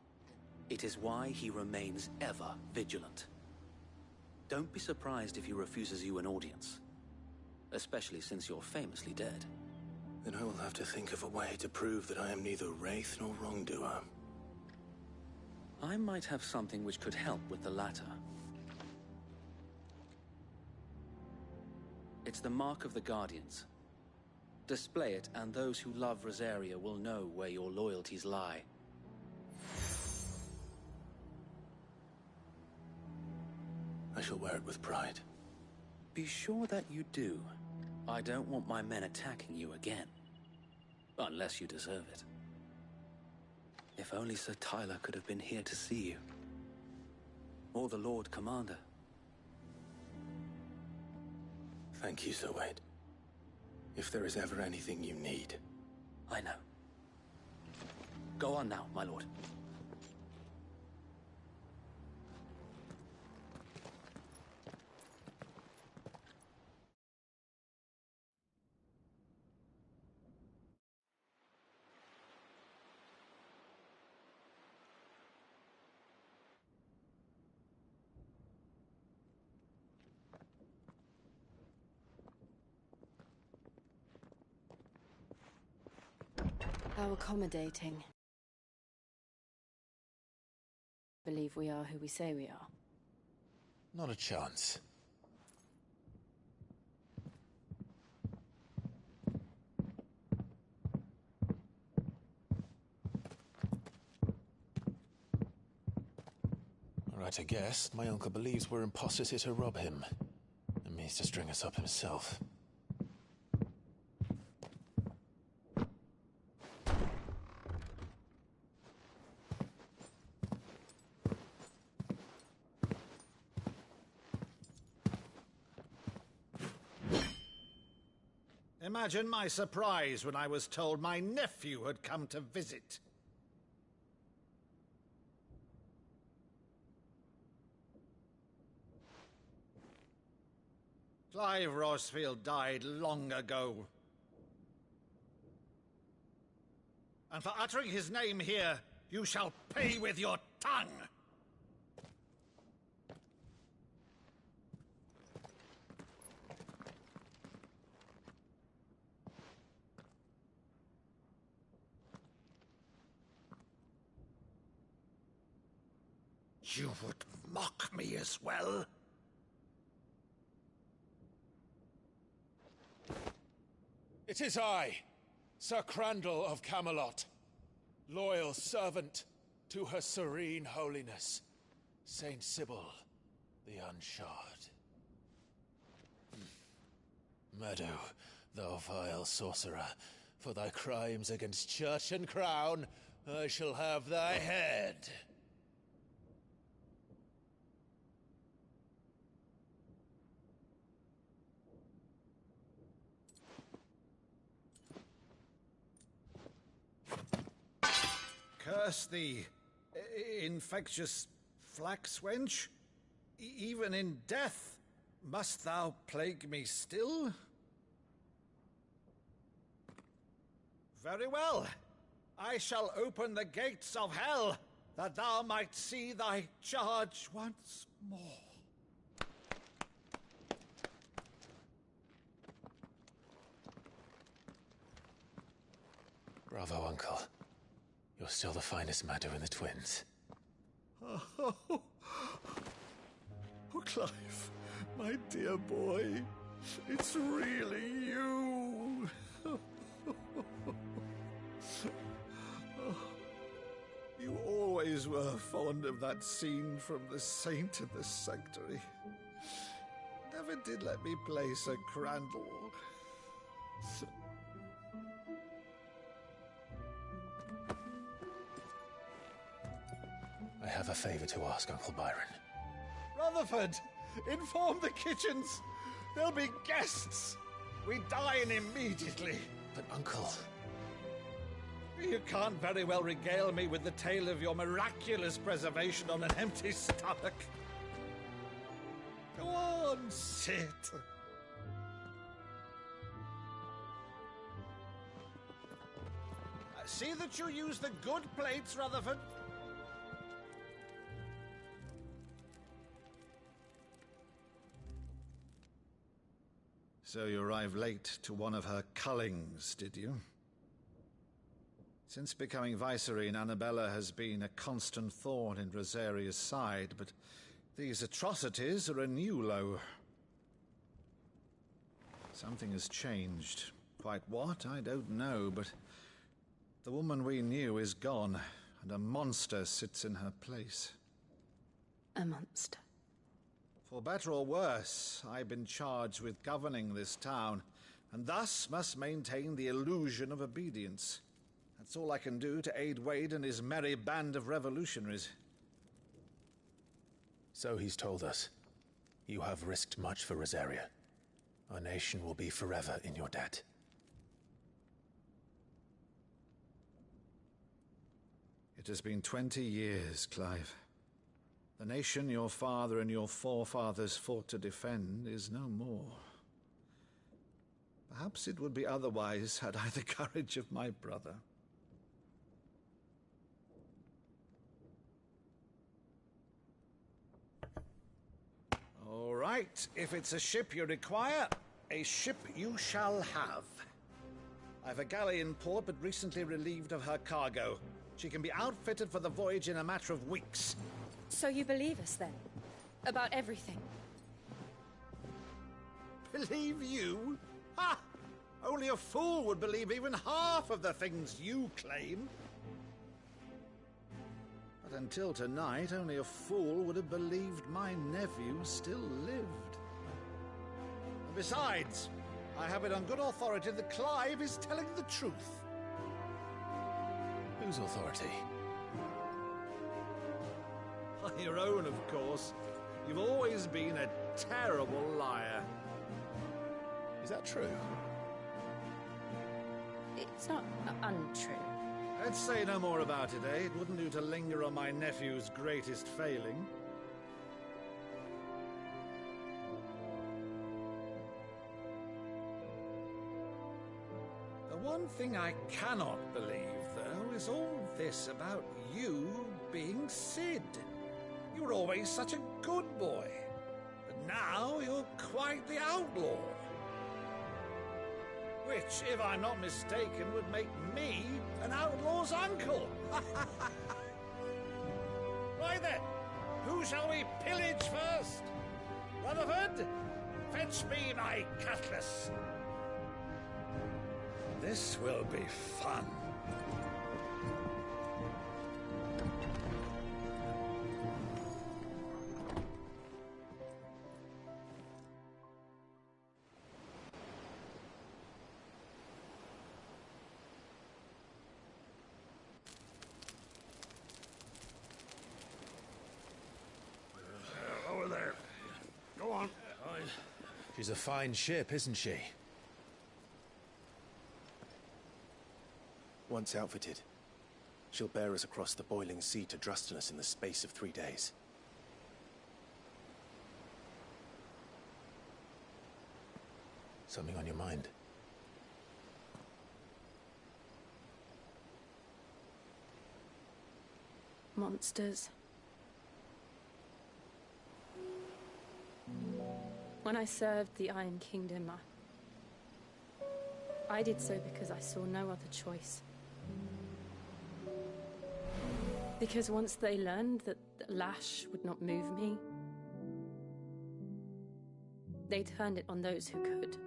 It is why he remains ever vigilant. Don't be surprised if he refuses you an audience, especially since you're famously dead. Then I will have to think of a way to prove that I am neither wraith nor wrongdoer. I might have something which could help with the latter. It's the Mark of the Guardians. Display it, and those who love Rosaria will know where your loyalties lie. I shall wear it with pride. Be sure that you do. I don't want my men attacking you again. Unless you deserve it. If only Sir Tyler could have been here to see you. Or the Lord Commander. Thank you, Sir Wade. If there is ever anything you need. I know. Go on now, my lord. How accommodating. Believe we are who we say we are. Not a chance. Right, I guess. My uncle believes we're imposters here to rob him. And means to string us up himself. Imagine my surprise when I was told my nephew had come to visit. Clive Rosfield died long ago. And for uttering his name here, you shall pay with your tongue! You would mock me as well? It is I, Sir Crandall of Camelot, loyal servant to her serene holiness, Saint Sybil the Unshod. Meadow, thou vile sorcerer, for thy crimes against church and crown, I shall have thy head. Curse thee, infectious flax wench. Even in death, must thou plague me still? Very well. I shall open the gates of hell, that thou might see thy charge once more. Bravo, Uncle. You're still the finest Meadow in the twins. Oh, Clive, my dear boy, it's really you. You always were fond of that scene from The Saint of the Sanctuary. Never did let me play Sir Crandall. I have a favor to ask, Uncle Byron. Rutherford, inform the kitchens. There'll be guests. We dine immediately. But, Uncle... You can't very well regale me with the tale of your miraculous preservation on an empty stomach. Go on, sit. See that you use the good plates, Rutherford. So you arrived late to one of her cullings, did you? Since becoming Vicereine, Annabella has been a constant thorn in Rosaria's side, but these atrocities are a new low. Something has changed. Quite what, I don't know, but the woman we knew is gone, and a monster sits in her place. A monster? For better or worse, I've been charged with governing this town, and thus must maintain the illusion of obedience. That's all I can do to aid Wade and his merry band of revolutionaries. So he's told us. You have risked much for Rosaria. Our nation will be forever in your debt. It has been 20 years, Clive. The nation your father and your forefathers fought to defend is no more. Perhaps it would be otherwise had I the courage of my brother. All right, if it's a ship you require, a ship you shall have. I've a galley in port, but recently relieved of her cargo. She can be outfitted for the voyage in a matter of weeks. So you believe us, then? About everything? Believe you? Ha! Only a fool would believe even half of the things you claim. But until tonight, only a fool would have believed my nephew still lived. And besides, I have it on good authority that Clive is telling the truth. Whose authority? Your own, of course. You've always been a terrible liar. Is that true? It's not untrue. Let's say no more about it, eh? It wouldn't do to linger on my nephew's greatest failing. The one thing I cannot believe, though, is all this about you being Sid. You were always such a good boy, but now you're quite the outlaw. Which, if I'm not mistaken, would make me an outlaw's uncle. Right then, who shall we pillage first? Rutherford, fetch me my cutlass. This will be fun. Over there. Go on. She's a fine ship, isn't she? Once outfitted, she'll bear us across the boiling sea to Drustinus in the space of 3 days. Something on your mind? Monsters. When I served the Iron Kingdom, I did so because I saw no other choice. Because once they learned that the lash would not move me, they turned it on those who could.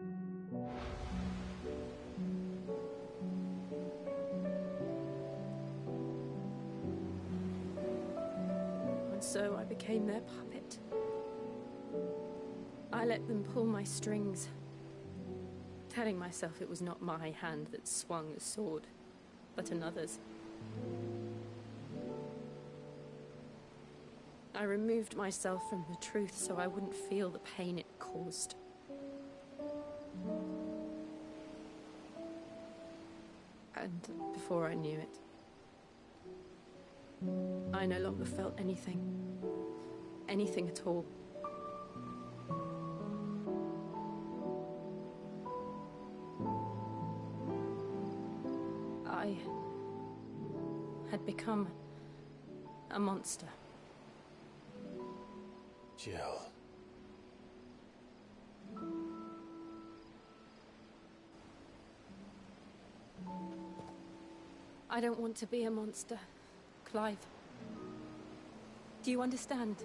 And so I became their puppet. I let them pull my strings, telling myself it was not my hand that swung the sword, but another's. I removed myself from the truth so I wouldn't feel the pain it caused. And before I knew it, I no longer felt anything. Anything at all. had become a monster. Jill. I don't want to be a monster, Clive. Do you understand?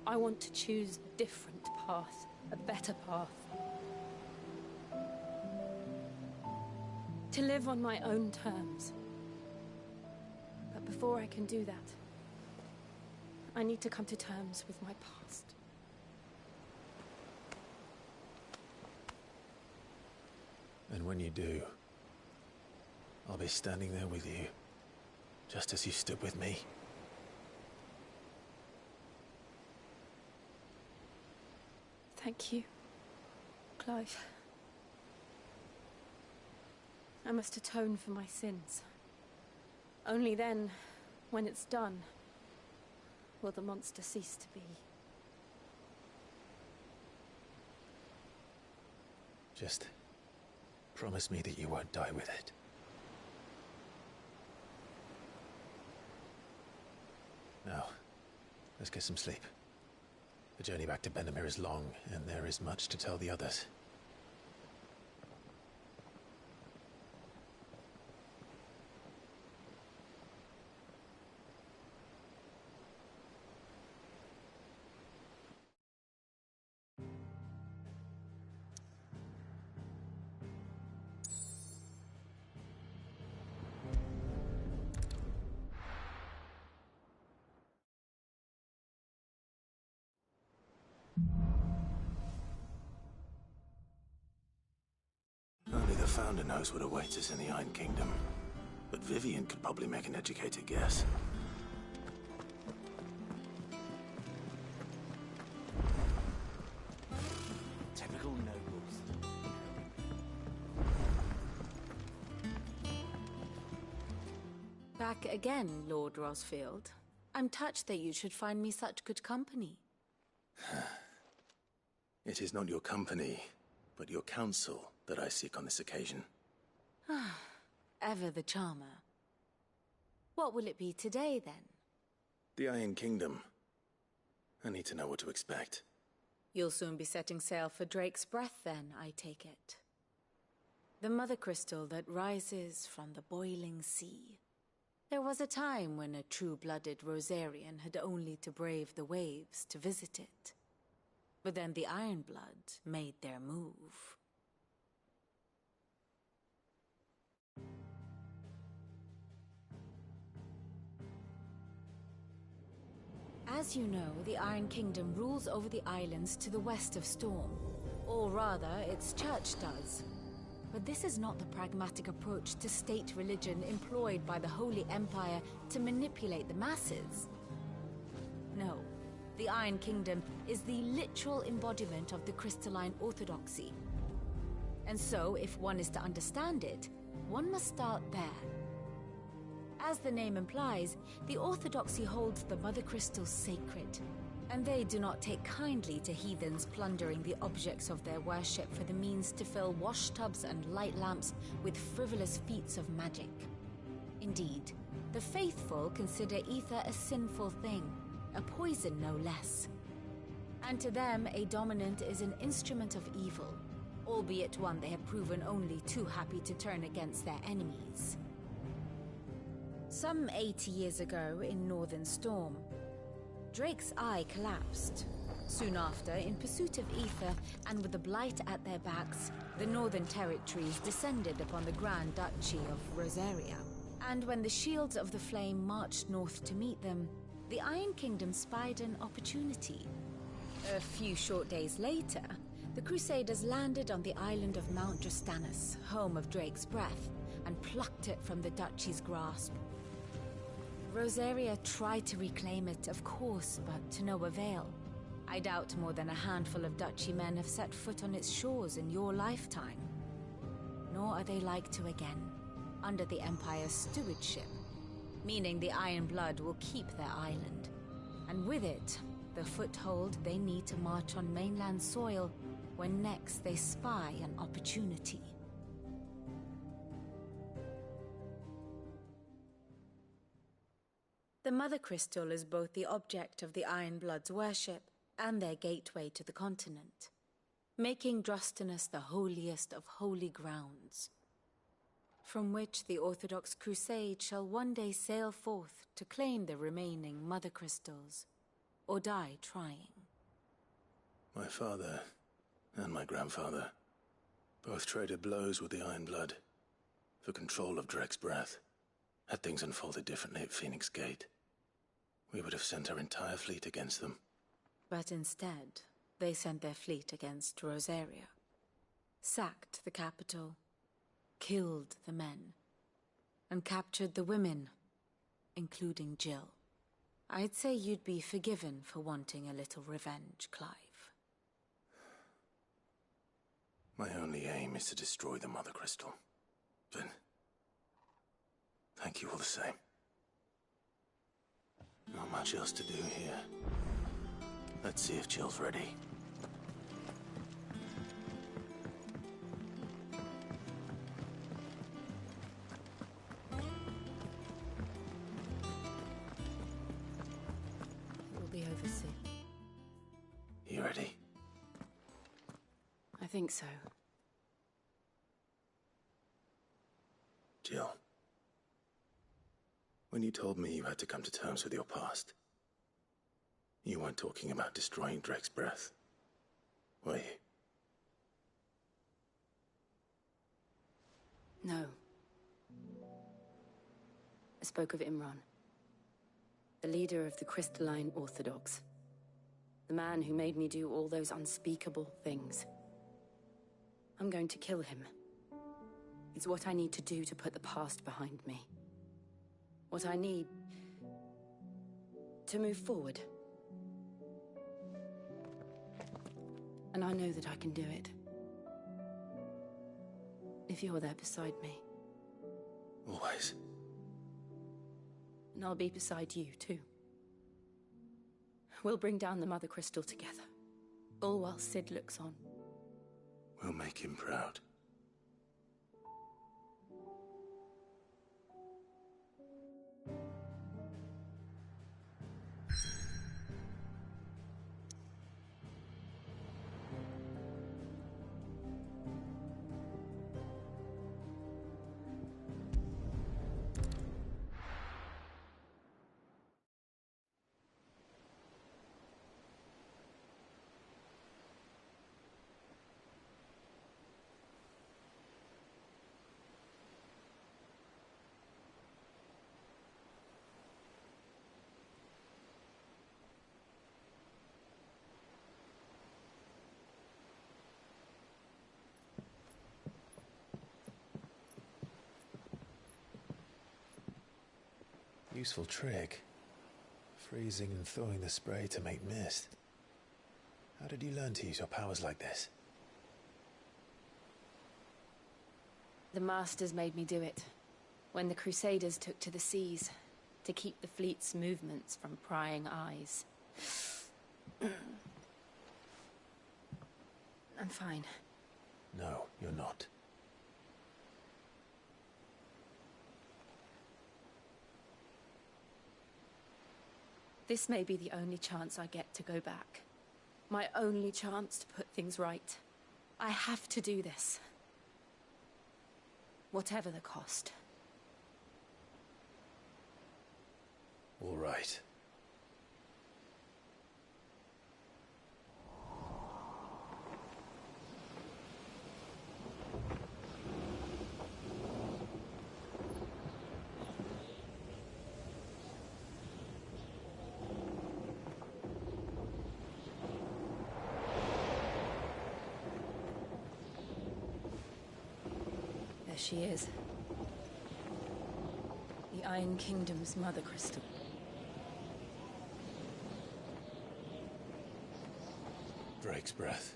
I want to choose a different path, a better path. To live on my own terms. But before I can do that, I need to come to terms with my past. And when you do, I'll be standing there with you, just as you stood with me. Thank you, Clive. I must atone for my sins. Only then, when it's done, will the monster cease to be. Just promise me that you won't die with it. Now, let's get some sleep. The journey back to Benamir is long, and there is much to tell the others. Only the Founder knows what awaits us in the Iron Kingdom. But Vivian could probably make an educated guess. Typical nobles. Back again, Lord Rosfield. I'm touched that you should find me such good company. It is not your company, but your counsel that I seek on this occasion. Ever the charmer. What will it be today, then? The Iron Kingdom. I need to know what to expect. You'll soon be setting sail for Drake's Breath, then, I take it. The mother crystal that rises from the boiling sea. There was a time when a true-blooded Rosarian had only to brave the waves to visit it. But then the Ironblood made their move. As you know, the Iron Kingdom rules over the islands to the west of Storm. Or rather, its church does. But this is not the pragmatic approach to state religion employed by the Holy Empire to manipulate the masses. No, the Iron Kingdom is the literal embodiment of the crystalline orthodoxy. And so, if one is to understand it, one must start there. As the name implies, the orthodoxy holds the Mother Crystals sacred, and they do not take kindly to heathens plundering the objects of their worship for the means to fill washtubs and light lamps with frivolous feats of magic. Indeed, the faithful consider ether a sinful thing, a poison no less. And to them, a dominant is an instrument of evil, albeit one they have proven only too happy to turn against their enemies. Some 80 years ago in Northern Storm, Drake's eye collapsed. Soon after, in pursuit of ether and with the Blight at their backs, the Northern Territories descended upon the Grand Duchy of Rosaria. And when the Shields of the Flame marched north to meet them, the Iron Kingdom spied an opportunity. A few short days later, the Crusaders landed on the island of Mount Justanus, home of Drake's Breath, and plucked it from the Duchy's grasp. Rosaria tried to reclaim it, of course, but to no avail. I doubt more than a handful of Duchy men have set foot on its shores in your lifetime. Nor are they like to again, under the Empire's stewardship, meaning the Iron Blood will keep their island, and with it, the foothold they need to march on mainland soil when next they spy an opportunity. The Mother Crystal is both the object of the Iron Blood's worship and their gateway to the continent, making Drustinus the holiest of holy grounds, from which the Orthodox Crusade shall one day sail forth to claim the remaining Mother Crystals, or die trying. My father and my grandfather both traded blows with the Iron Blood for control of Drek's breath. Had things unfolded differently at Phoenix Gate, we would have sent our entire fleet against them. But instead, they sent their fleet against Rosaria, sacked the capital, killed the men, and captured the women, including Jill. I'd say you'd be forgiven for wanting a little revenge, Clive. My only aim is to destroy the Mother Crystal. But thank you all the same. Not much else to do here. Let's see if Jill's ready. We'll be over soon. You ready? I think so. Jill, when you told me you had to come to terms with your past, you weren't talking about destroying Drek's breath, were you? No. I spoke of Imran, the leader of the Crystalline Orthodox. The man who made me do all those unspeakable things. I'm going to kill him. It's what I need to do to put the past behind me. What I need to move forward. And I know that I can do it. If you're there beside me. Always. And I'll be beside you, too. We'll bring down the Mother Crystal together. All while Sid looks on. We'll make him proud. Useful trick. Freezing and thawing the spray to make mist. How did you learn to use your powers like this? The Masters made me do it. When the Crusaders took to the seas, to keep the fleet's movements from prying eyes. I'm fine. No, you're not. This may be the only chance I get to go back. My only chance to put things right. I have to do this. Whatever the cost. All right. There she is. The Iron Kingdom's Mother Crystal. Drake's breath.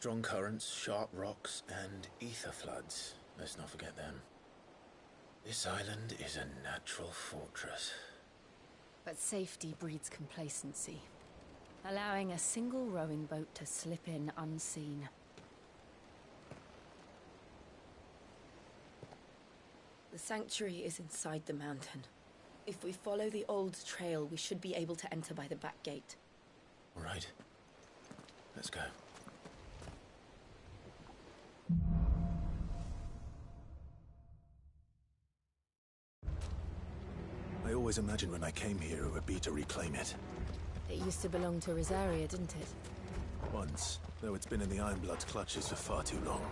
Strong currents, sharp rocks, and ether floods. Let's not forget them. This island is a natural fortress. But safety breeds complacency, allowing a single rowing boat to slip in unseen. The sanctuary is inside the mountain. If we follow the old trail, we should be able to enter by the back gate. All right. Let's go. I always imagined when I came here it would be to reclaim it. It used to belong to Rosaria, didn't it? Once, though it's been in the Ironblood's clutches for far too long.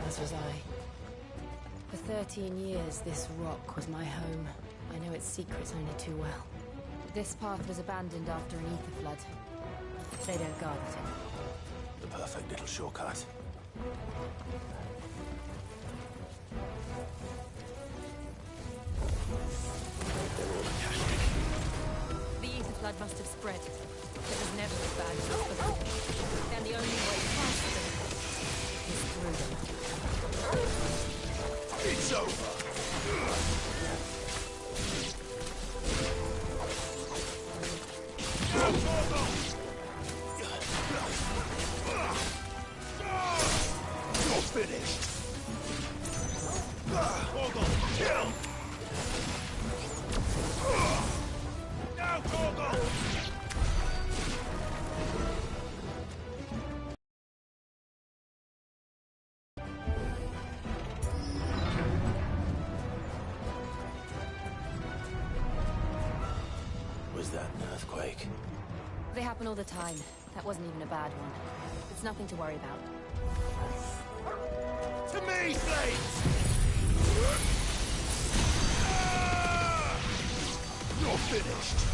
As was I. For 13 years, this rock was my home. I know its secrets only too well. This path was abandoned after an ether flood. They don't guard it. The perfect little shortcut. The ether flood must have spread. It was never as bad as it was. And the only way past them is through them. It's over! You're finished! Gorgo, kill! Now, Gorgo! Was that an earthquake? They happen all the time. That wasn't even a bad one. It's nothing to worry about. To me, Blades! You're finished!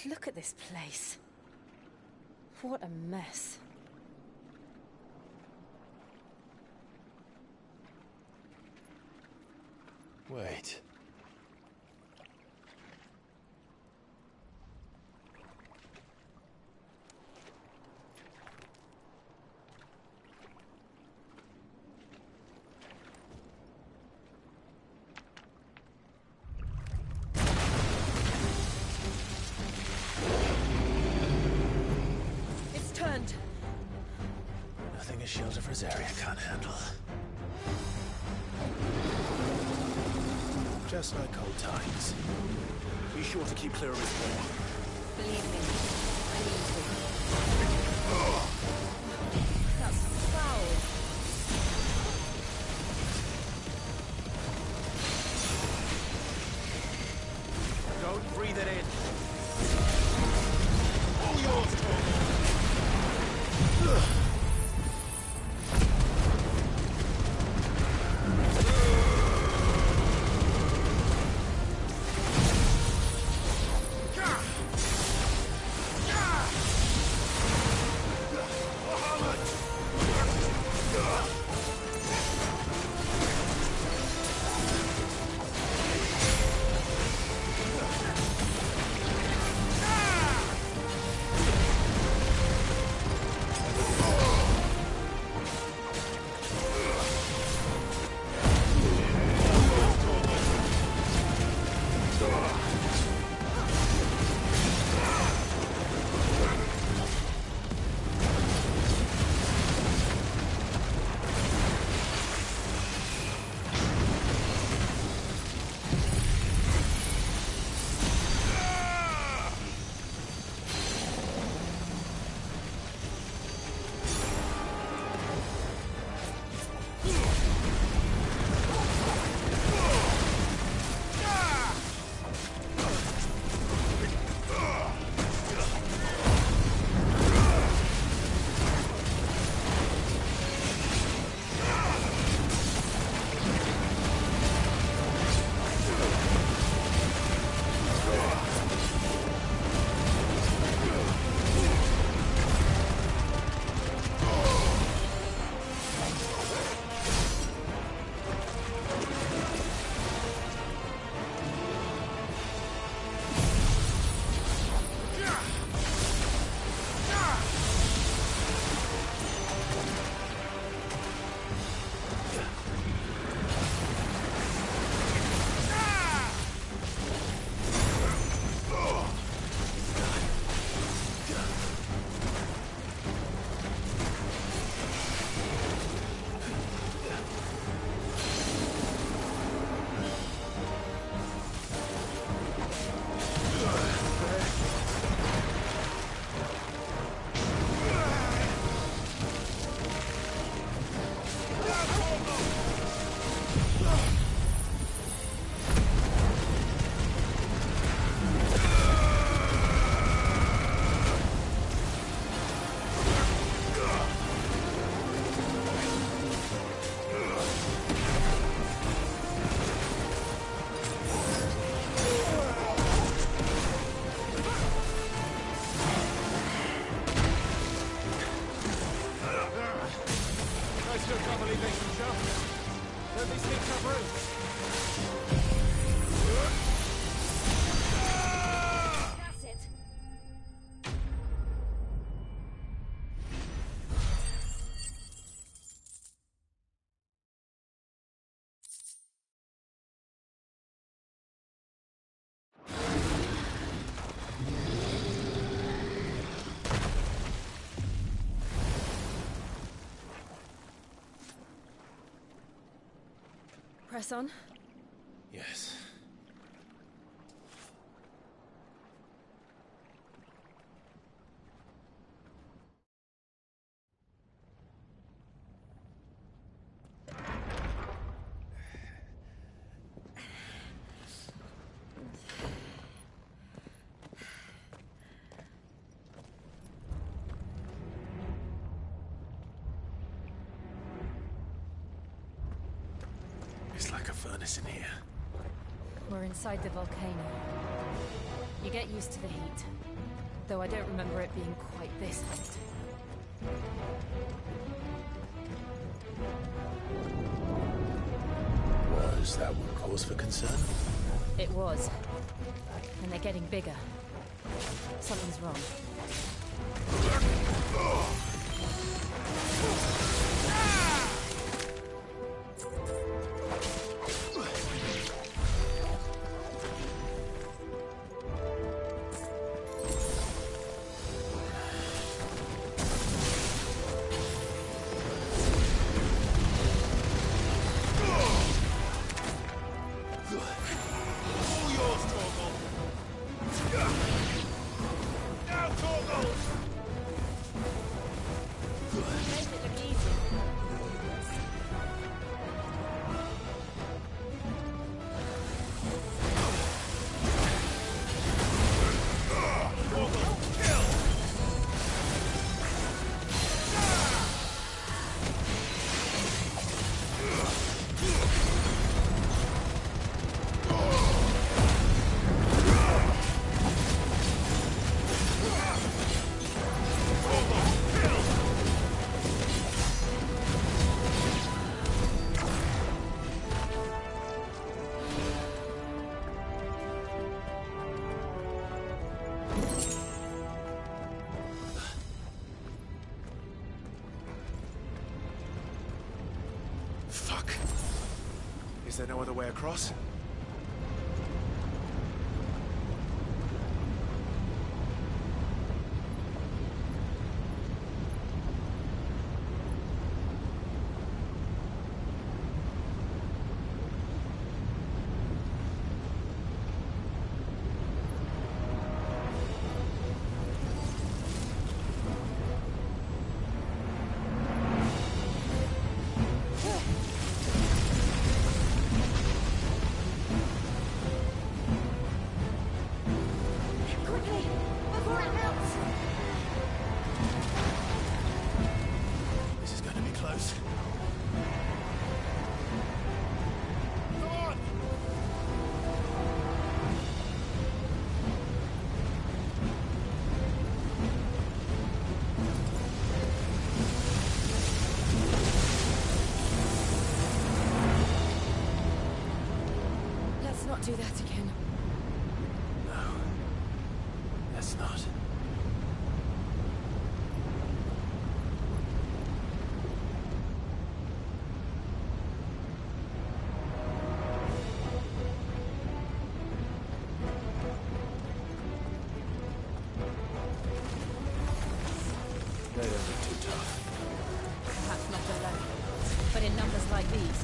Look at this place. What a mess. Wait. Nothing a shield of Rosaria can't handle. Just like old times. Be sure to keep clear of his wall. Believe me, I mean That's foul. Don't breathe it in. All yours, Torgal. Press on? Yes. It's like a furnace in here. We're inside the volcano. You get used to the heat. Though I don't remember it being quite this hot. Was that one cause for concern? It was. And they're getting bigger. Something's wrong. Is there no other way across? Do that again. No. Let's not. They don't look too tough. Perhaps not alone, but in numbers like these.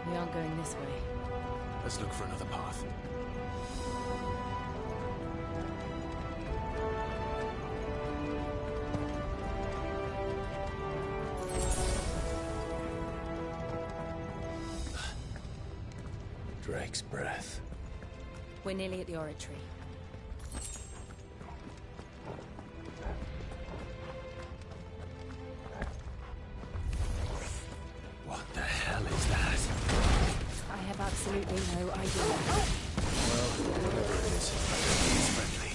We aren't going this way. Let's look for another path. Drake's breath. We're nearly at the oratory. What the hell is that? I have absolutely no idea. Well, whatever it is, I don't think it's friendly.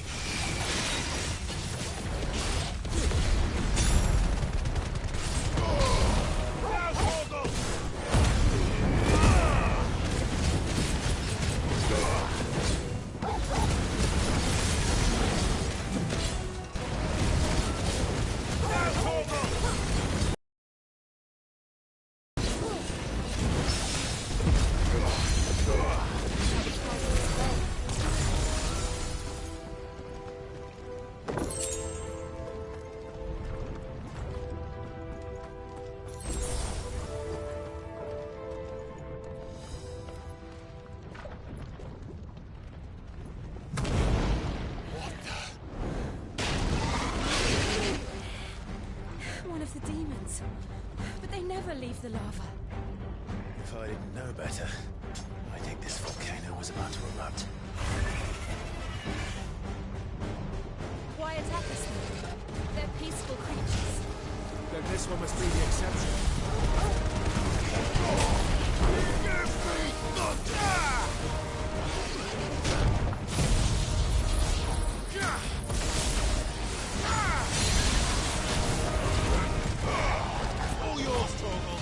But they never leave the lava. If I didn't know better, I think this volcano was about to erupt. Why attack us then? They're peaceful creatures. Then this one must be the exception. All yours, Torgal.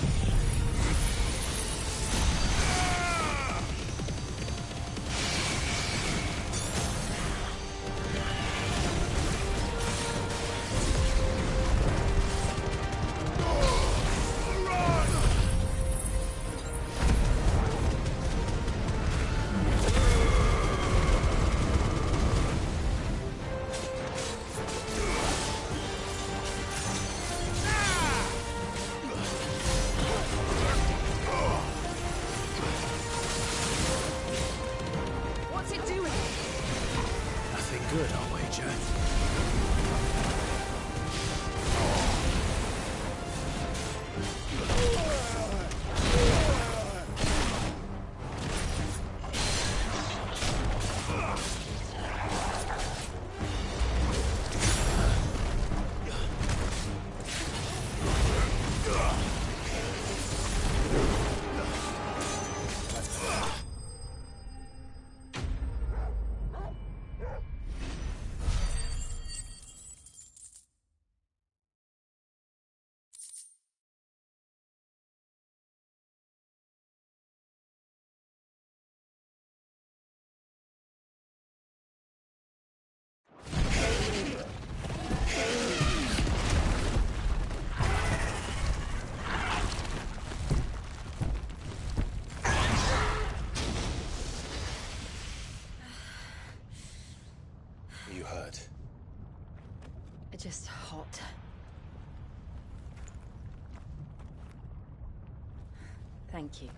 Thank you.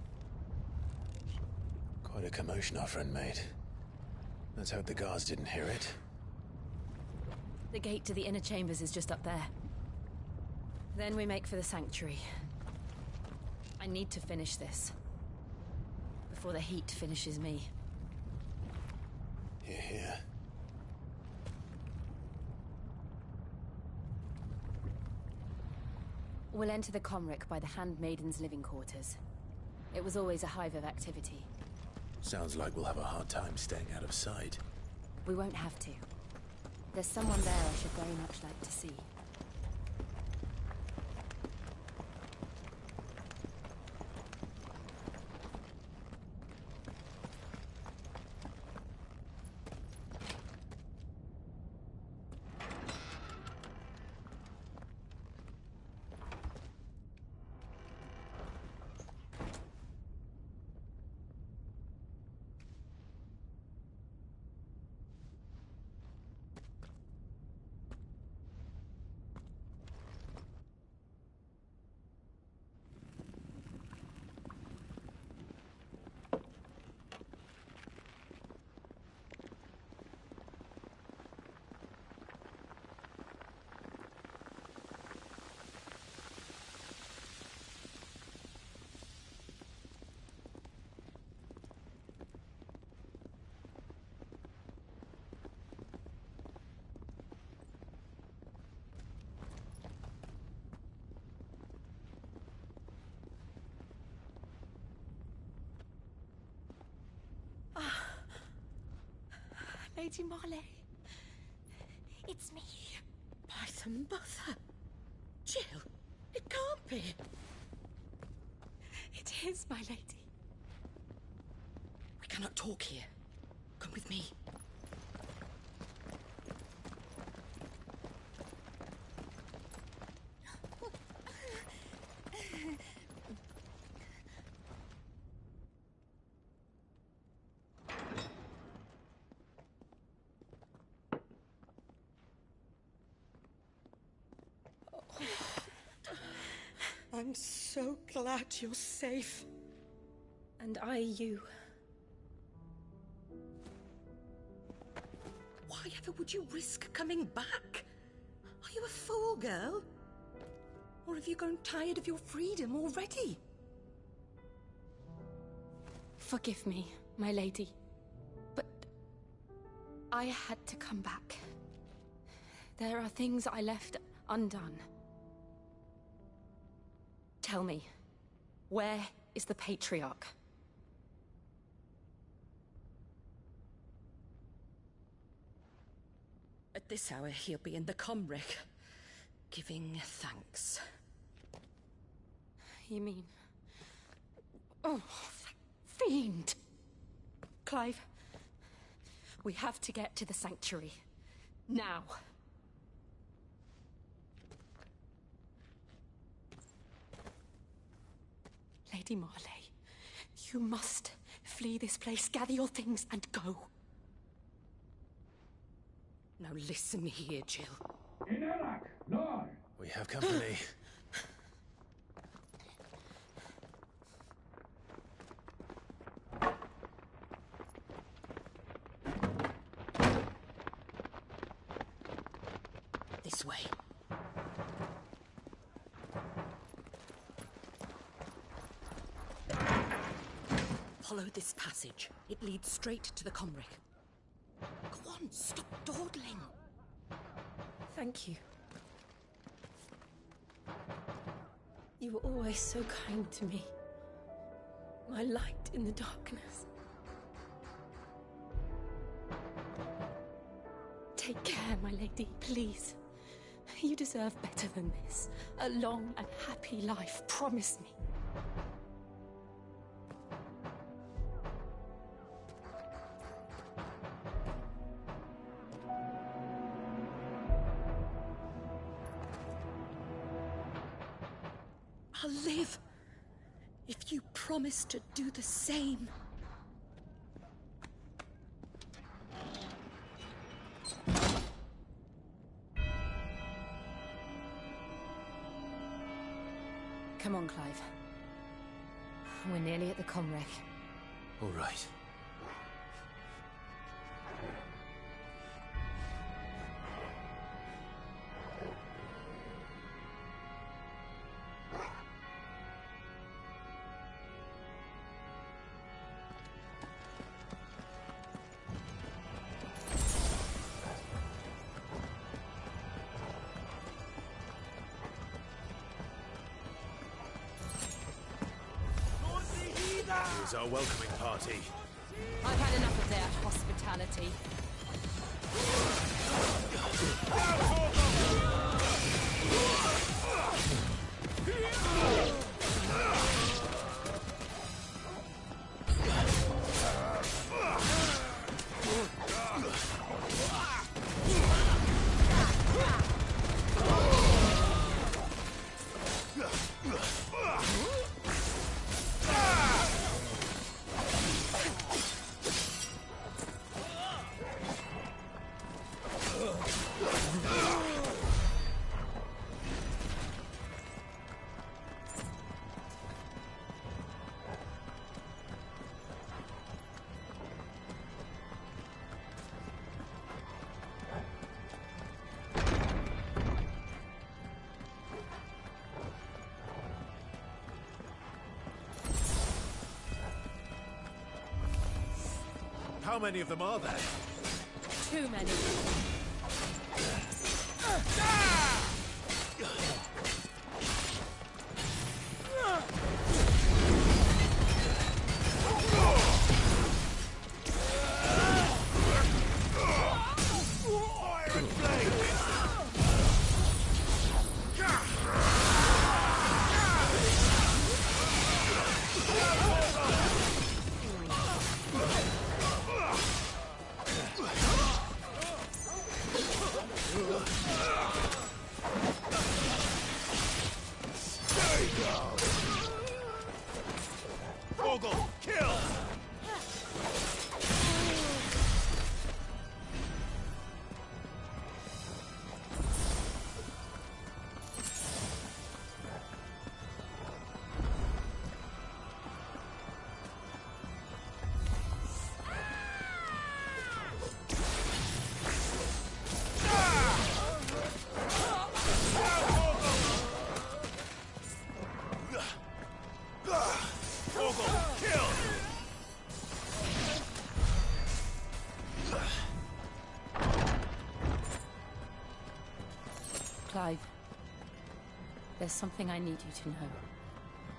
Quite a commotion our friend made. Let's hope the guards didn't hear it. The gate to the inner chambers is just up there. Then we make for the sanctuary. I need to finish this. Before the heat finishes me. Hear, hear. We'll enter the Comric by the Handmaiden's living quarters. It was always a hive of activity. Sounds like we'll have a hard time staying out of sight. We won't have to. There's someone there I should very much like to see. Lady Marley. It's me. By the mother. Jill, it can't be. It is, my lady. We cannot talk here. Come with me. I'm so glad you're safe. And I you. Why ever would you risk coming back? Are you a fool, girl? Or have you grown tired of your freedom already? Forgive me, my lady. But I had to come back. There are things I left undone. Tell me, where is the Patriarch? At this hour, he'll be in the Comric, giving thanks. You mean... Oh, that fiend! Clive, we have to get to the sanctuary. Now. Lady Marley, you must flee this place, gather your things, and go. Now listen here, Jill. We have company. This way. Follow this passage. It leads straight to the Comric. Go on, stop dawdling. Thank you. You were always so kind to me. My light in the darkness. Take care, my lady, please. You deserve better than this. A long and happy life, promise me. I'll live if you promise to do the same. Come on, Clive. We're nearly at the comwreck. All right. Here's our welcoming party. I've had enough of their hospitality. How many of them are there? Too many. Clive, there's something I need you to know.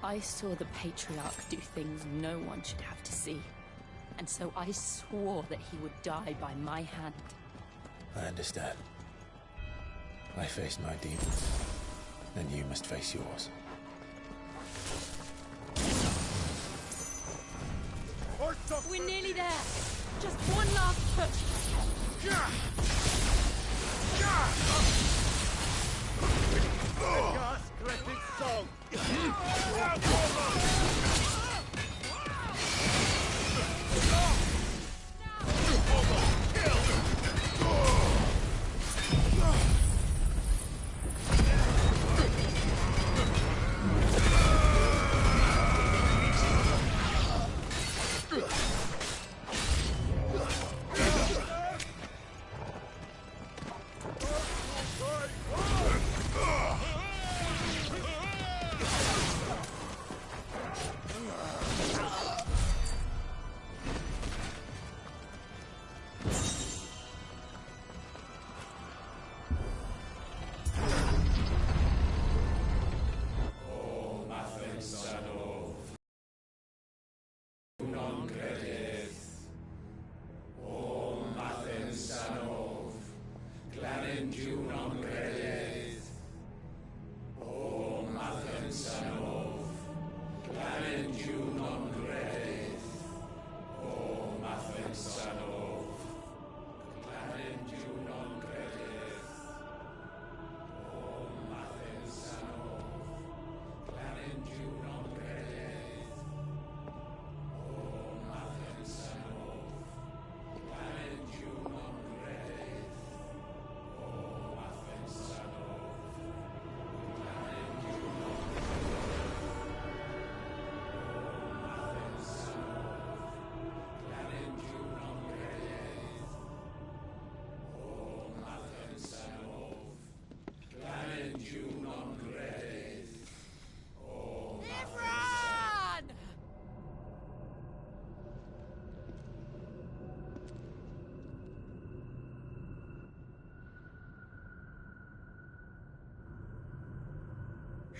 I saw the Patriarch do things no one should have to see. And so I swore that he would die by my hand. I understand. I faced my demons, and you must face yours. We're nearly there. Just one last push. Gas-corrected song.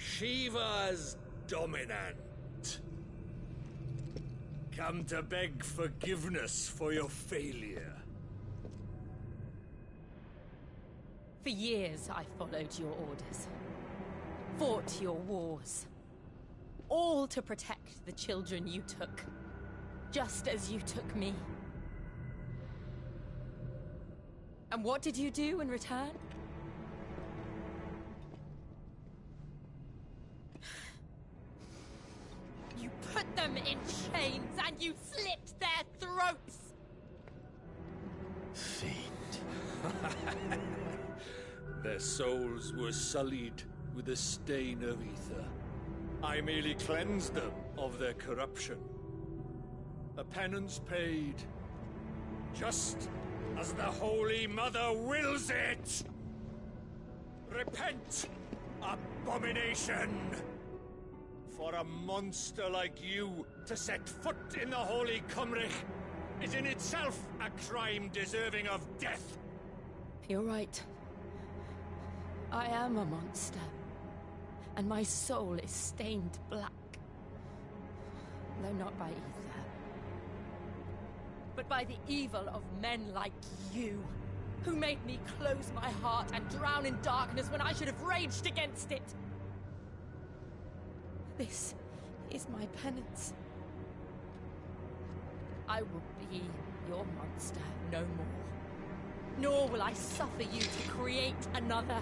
Shiva's dominant. Come to beg forgiveness for your failure. For years, I followed your orders. Fought your wars. All to protect the children you took. Just as you took me. And what did you do in return? You put them in chains and you slit their throats! Their souls were sullied with a stain of ether. I merely cleansed them of their corruption. A penance paid, just as the Holy Mother wills it! Repent, abomination! For a monster like you to set foot in the Holy Cymric is in itself a crime deserving of death. You're right. I am a monster. And my soul is stained black. Though not by ether. But by the evil of men like you, who made me close my heart and drown in darkness when I should have raged against it. This is my penance. I will be your monster no more. Nor will I suffer you to create another.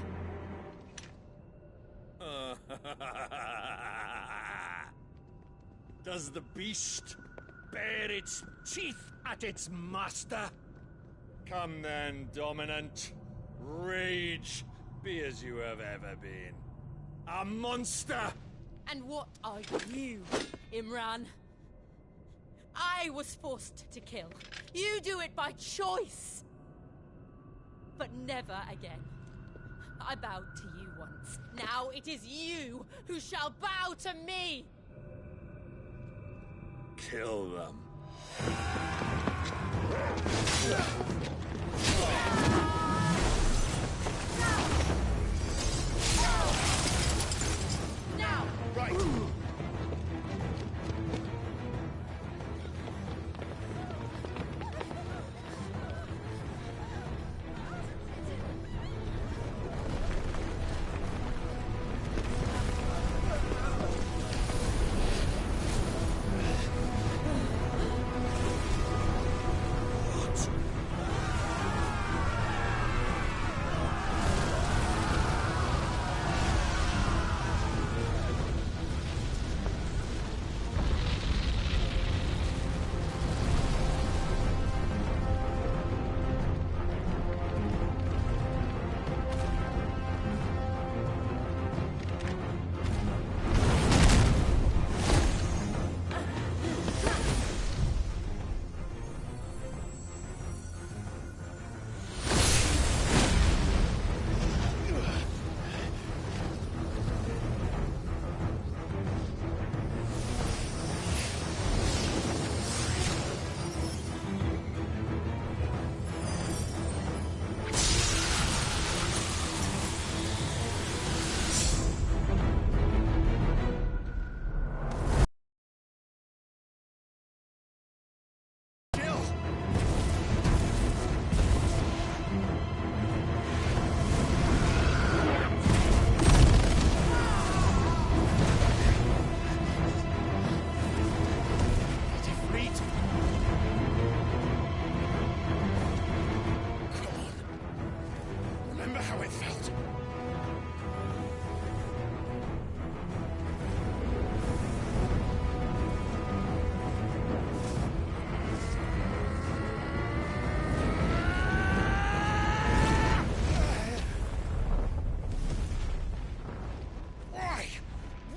Does the beast bare its teeth at its master? Come then, dominant. Rage, be as you have ever been. A monster! And what are you, Imran? I was forced to kill. You do it by choice. But never again. I bowed to you once. Now it is you who shall bow to me! Kill them. Now! Right!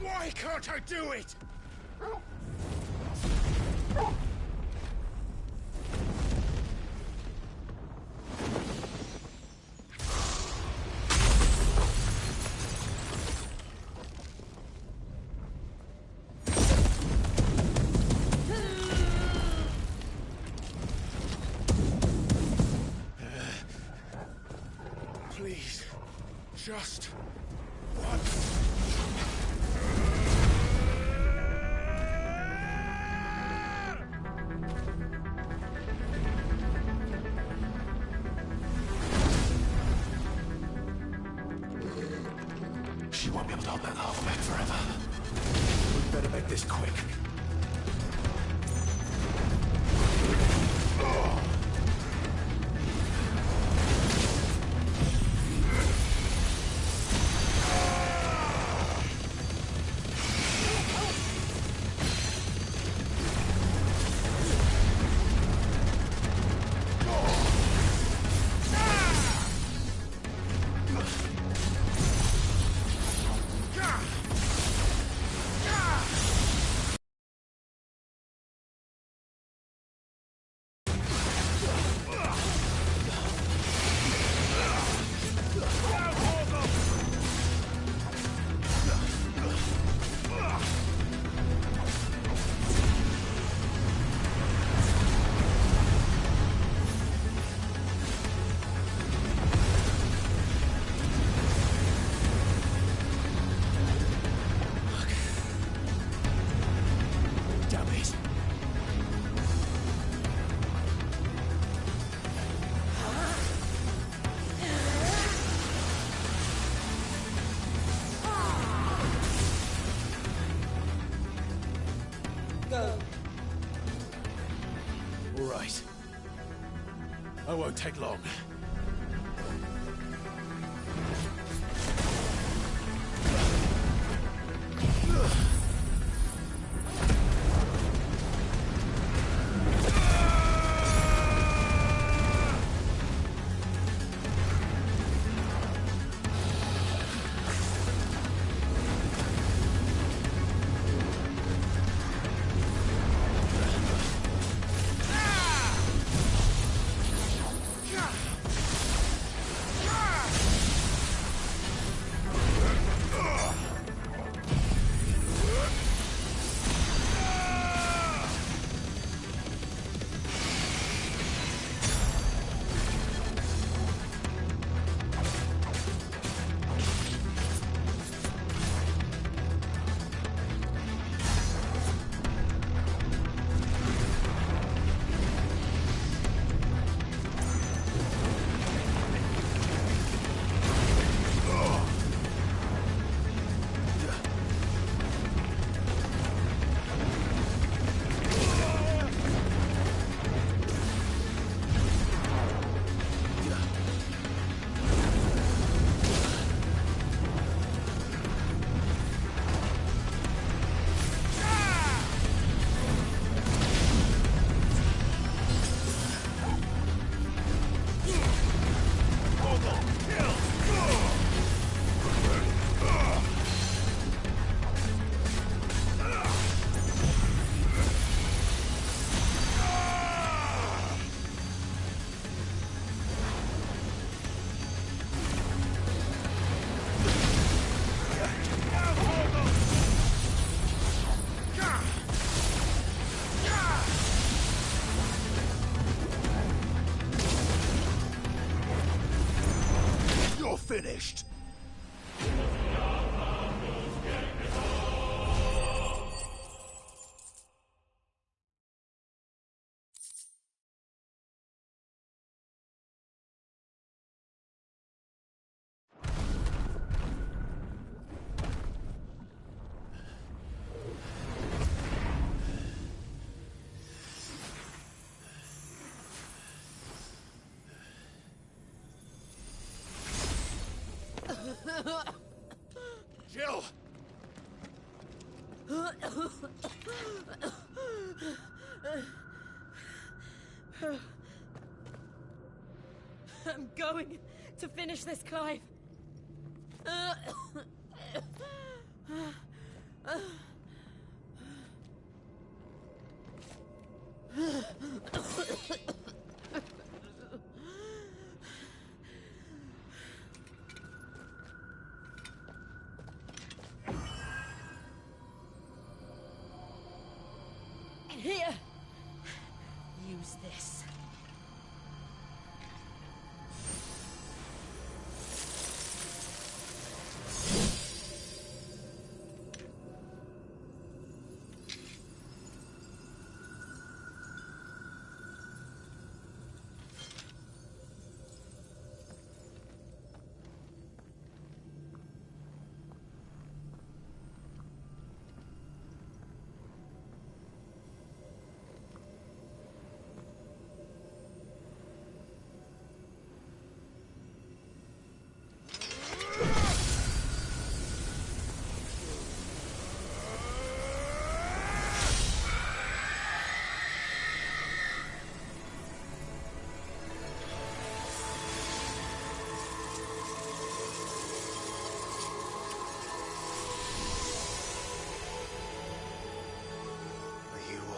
Why can't I do it? Please, just once. this quick. All right. I won't take long. Finished. Jill! I'm going to finish this, Clive. Here. Use this.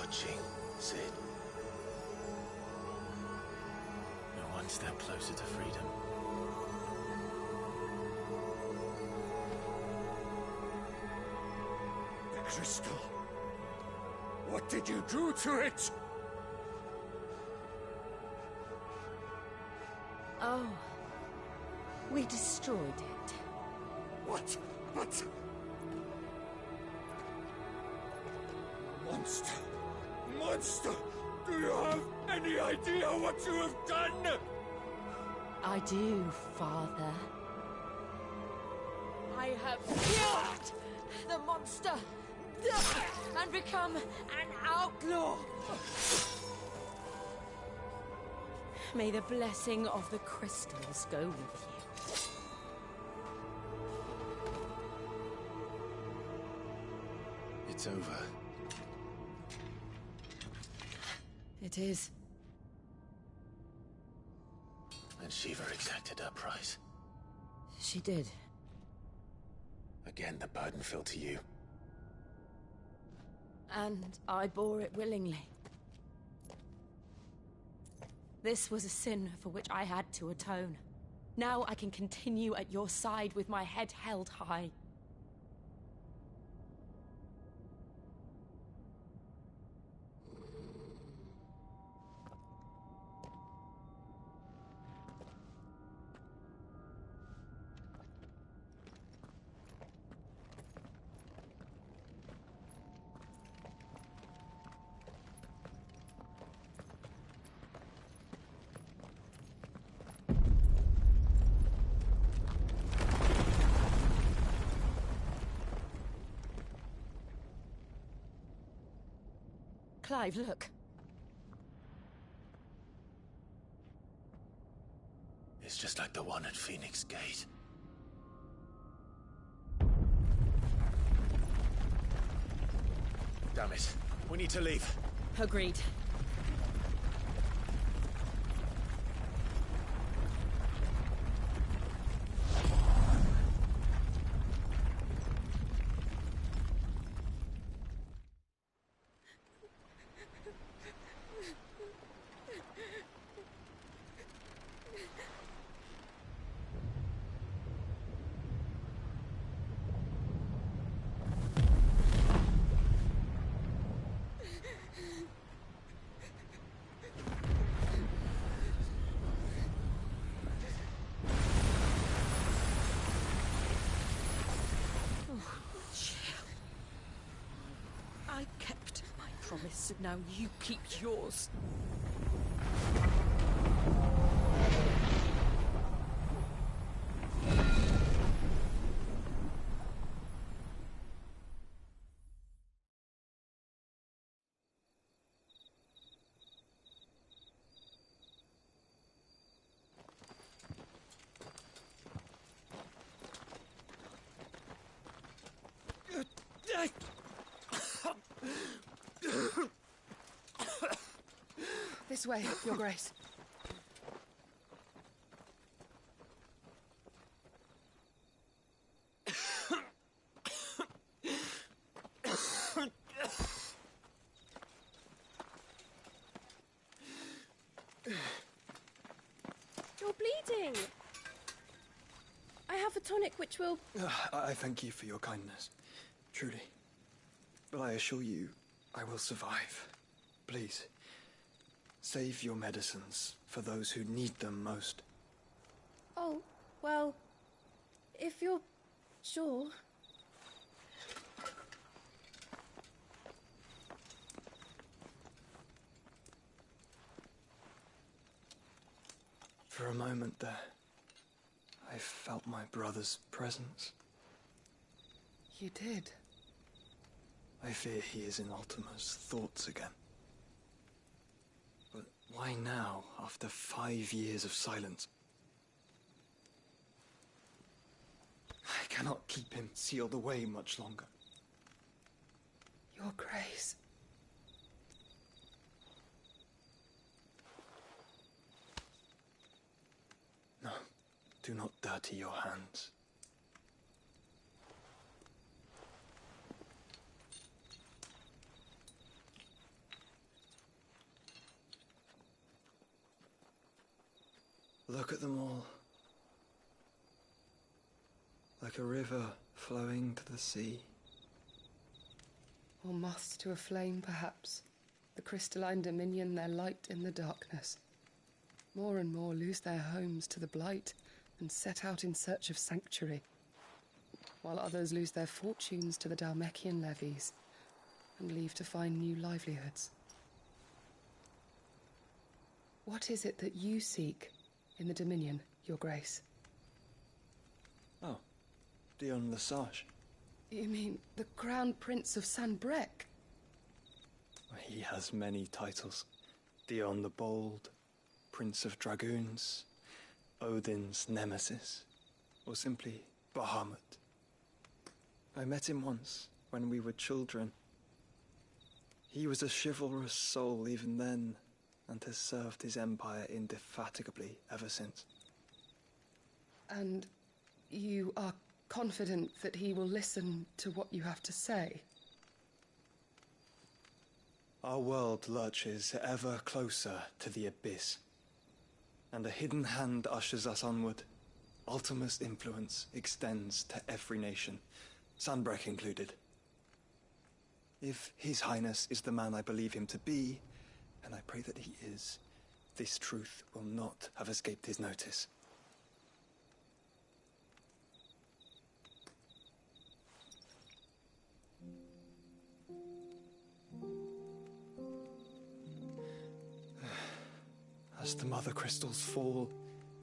watching, Sid. You're one step closer to freedom. The crystal. What did you do to it? Oh. We destroyed it. What? But... Monster! Monster! Do you have any idea what you have done? I do, Father. I have killed the monster and become an outlaw. May the blessing of the crystals go with you. It's over. It is. And Shiva exacted her price. She did. Again, the burden fell to you. And I bore it willingly. This was a sin for which I had to atone. Now I can continue at your side with my head held high. Clive, look. It's just like the one at Phoenix Gate. Damn it. We need to leave. Agreed. I kept my promise, and now you keep yours. This way, Your Grace. You're bleeding. I have a tonic which will... I thank you for your kindness, truly. But I assure you, I will survive. Please, save your medicines for those who need them most. Oh, well, if you're sure... For a moment there, I felt my brother's presence. You did? I fear he is in Ultima's thoughts again. But why now, after 5 years of silence? I cannot keep him sealed away much longer. Your Grace. No, do not dirty your hands. Look at them all. Like a river flowing to the sea. Or moths to a flame, perhaps. The crystalline dominion, their light in the darkness. More and more lose their homes to the blight and set out in search of sanctuary, while others lose their fortunes to the Dhalmekian levies and leave to find new livelihoods. What is it that you seek in the Dominion, Your Grace? Oh, Dion Lesage. You mean the Crown Prince of Sanbreque? He has many titles. Dion the Bold, Prince of Dragoons, Odin's Nemesis, or simply Bahamut. I met him once, when we were children. He was a chivalrous soul even then, and has served his empire indefatigably ever since. And you are confident that he will listen to what you have to say? Our world lurches ever closer to the abyss, and a hidden hand ushers us onward. Ultima's influence extends to every nation, Sanbreque included. If His Highness is the man I believe him to be, and I pray that he is, this truth will not have escaped his notice. As the mother crystals fall,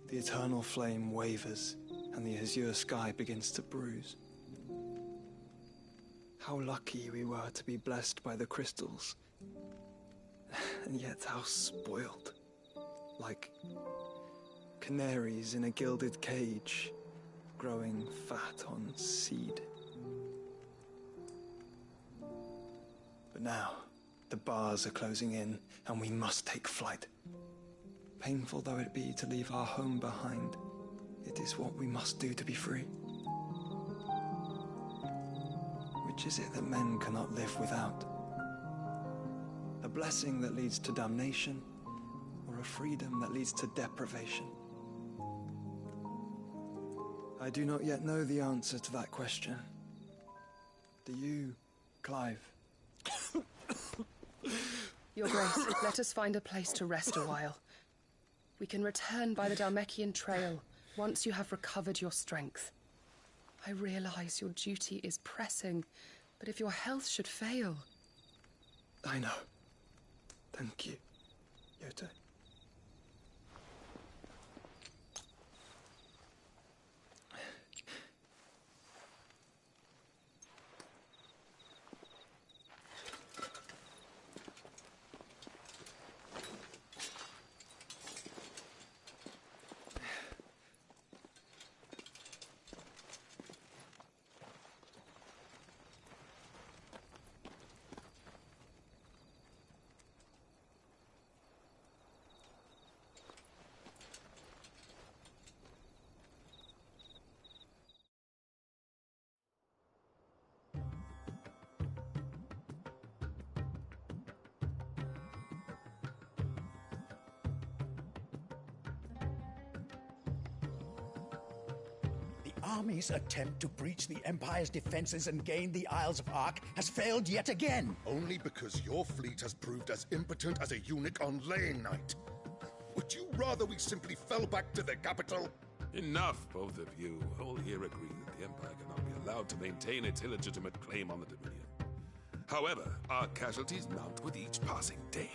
the eternal flame wavers, and the azure sky begins to bruise. How lucky we were to be blessed by the crystals, and yet how spoiled. Like canaries in a gilded cage, growing fat on seed. But now, the bars are closing in, and we must take flight. Painful though it be to leave our home behind, it is what we must do to be free. Which is it that men cannot live without? A blessing that leads to damnation, or a freedom that leads to deprivation? I do not yet know the answer to that question. Do you, Clive? Your Grace, let us find a place to rest a while. We can return by the Dhalmekian trail once you have recovered your strength. I realize your duty is pressing, but if your health should fail... I know. Thank you, Yote. Army's attempt to breach the Empire's defenses and gain the Isles of Ark has failed yet again. Only because your fleet has proved as impotent as a eunuch on laying night. Would you rather we simply fell back to the capital? Enough, both of you. All here agree that the Empire cannot be allowed to maintain its illegitimate claim on the Dominion. However, our casualties mount with each passing day.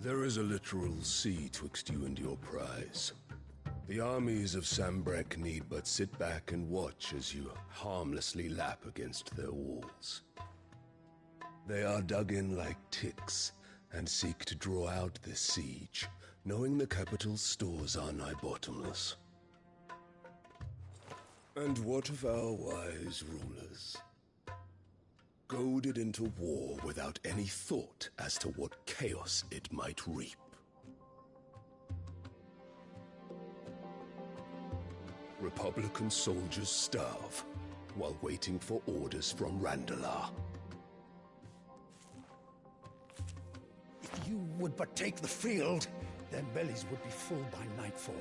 There is a literal sea twixt you and your prize. The armies of Sanbreque need but sit back and watch as you harmlessly lap against their walls. They are dug in like ticks and seek to draw out this siege, knowing the capital's stores are nigh bottomless. And what of our wise rulers? Goaded into war without any thought as to what chaos it might reap. Republican soldiers starve while waiting for orders from Randalar. If you would but take the field, their bellies would be full by nightfall.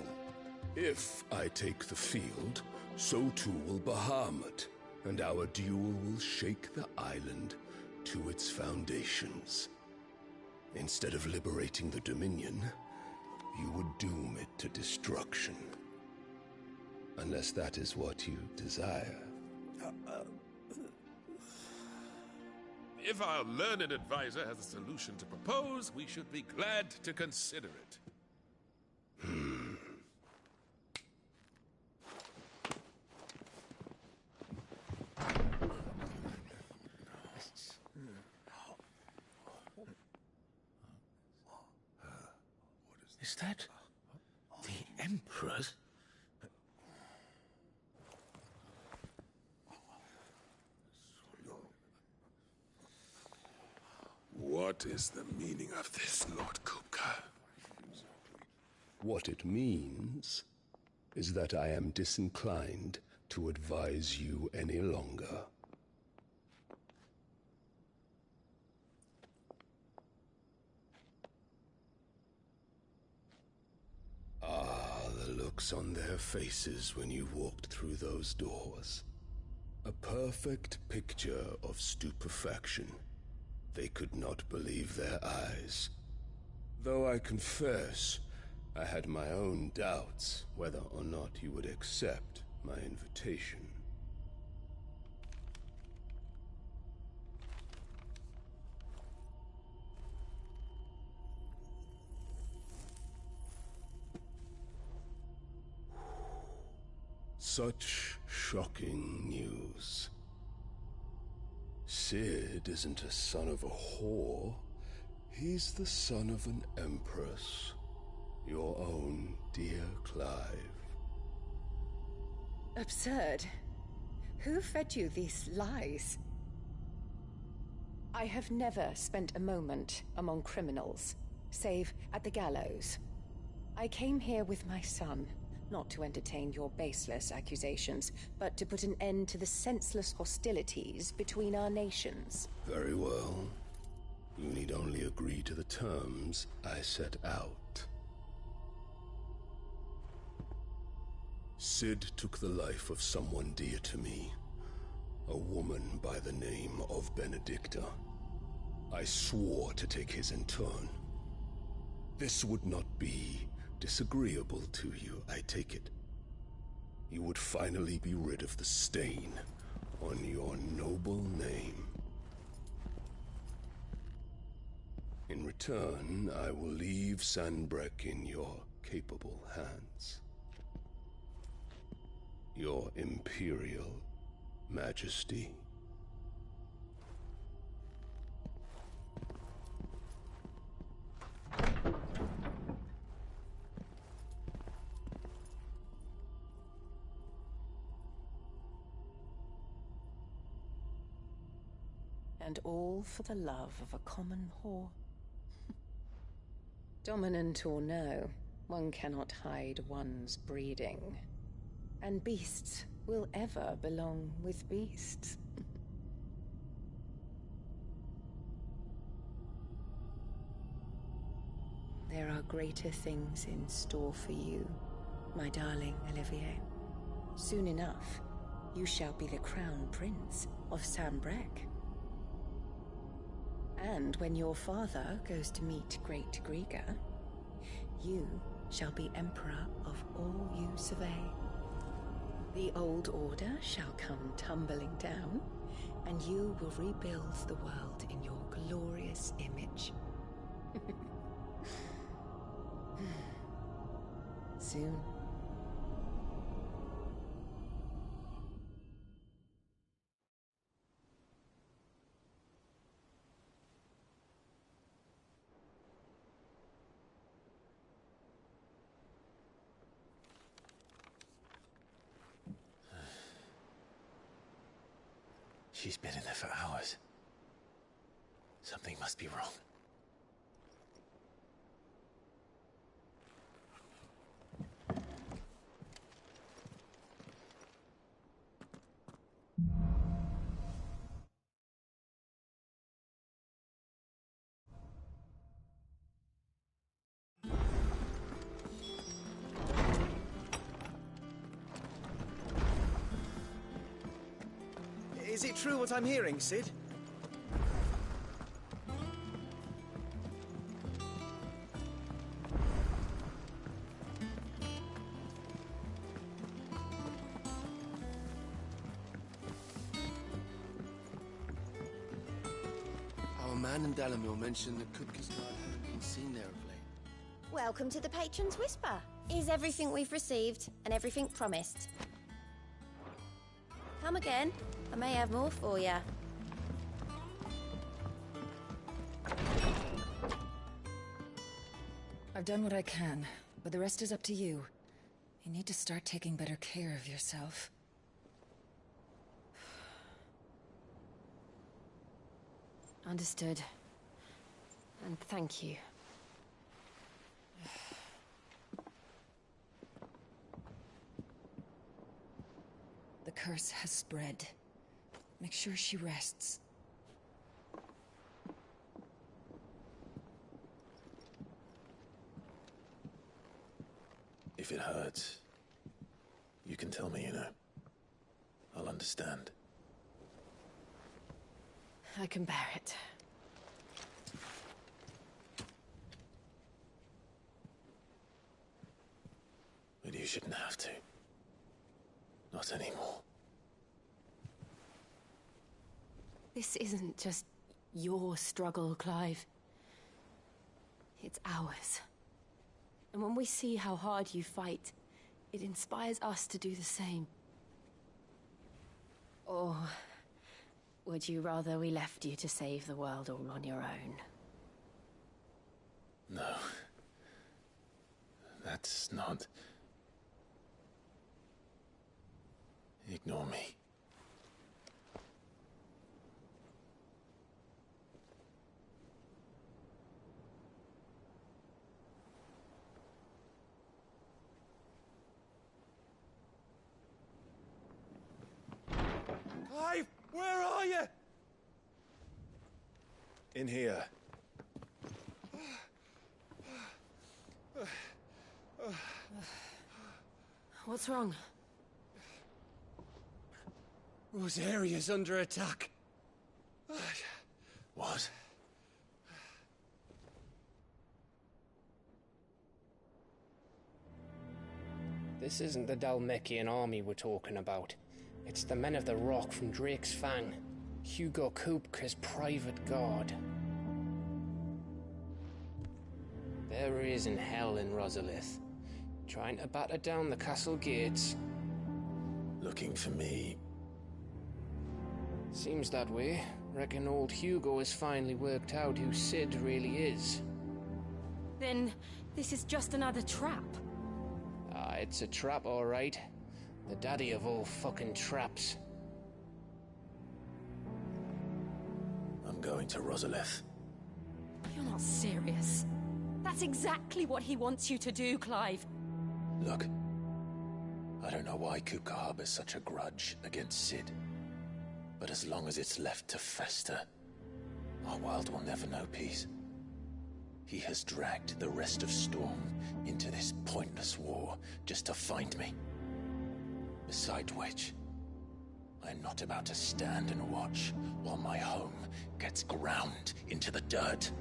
If I take the field, so too will Bahamut, and our duel will shake the island to its foundations. Instead of liberating the Dominion, you would doom it to destruction. Unless that is what you desire. If our learned advisor has a solution to propose, we should be glad to consider it. Is that the Emperor's? What is the meaning of this, Lord Kupka? What it means is that I am disinclined to advise you any longer. Ah, the looks on their faces when you walked through those doors. A perfect picture of stupefaction. They could not believe their eyes. Though I confess, I had my own doubts whether or not you would accept my invitation. Such shocking news. Sid isn't a son of a whore. He's the son of an empress. Your own dear Clive. Absurd. Who fed you these lies? I have never spent a moment among criminals, save at the gallows. I came here with my son, not to entertain your baseless accusations, but to put an end to the senseless hostilities between our nations. Very well. You need only agree to the terms I set out. Sid took the life of someone dear to me, a woman by the name of Benedicta. I swore to take his in turn. This would not be disagreeable to you, I take it. You would finally be rid of the stain on your noble name. In return, I will leave Sanbreque in your capable hands. Your Imperial Majesty. And all for the love of a common whore. Dominant or no, one cannot hide one's breeding. And beasts will ever belong with beasts. There are greater things in store for you, my darling Olivier. Soon enough, you shall be the crown prince of Sanbreque. And when your father goes to meet Great Griga, you shall be emperor of all you survey. The old order shall come tumbling down, and you will rebuild the world in your glorious image. Soon. She's been in there for hours. Something must be wrong. true what I'm hearing, Cid? Our man in Dalamil mentioned that Kupka's guard hadn't been seen there of late. Welcome to the Patron's Whisper. Is everything we've received and everything promised? Come again. I may have more for you. I've done what I can, but the rest is up to you. You need to start taking better care of yourself. Understood. And thank you. The curse has spread. Make sure she rests. If it hurts, you can tell me, you know. I'll understand. I can bear it. But you shouldn't have to. Not anymore. This isn't just your struggle, Clive. It's ours. And when we see how hard you fight, it inspires us to do the same. Or would you rather we left you to save the world all on your own? No. That's not... Ignore me. Clive, where are you? In here. What's wrong? Rosaria's under attack. What? This isn't the Dalmekian army we're talking about. It's the men of the Rock from Drake's Fang. Hugo Kupka's private guard. There he is in hell in Rosalith, trying to batter down the castle gates. Looking for me? Seems that way. Reckon old Hugo has finally worked out who Cid really is. Then this is just another trap. Ah, it's a trap, all right. The daddy of all fucking traps. I'm going to Rosalith. You're not serious. That's exactly what he wants you to do, Clive. Look, I don't know why Kupka harbors such a grudge against Cid. But as long as it's left to fester, our world will never know peace. He has dragged the rest of Storm into this pointless war just to find me. Beside which, I'm not about to stand and watch while my home gets ground into the dirt.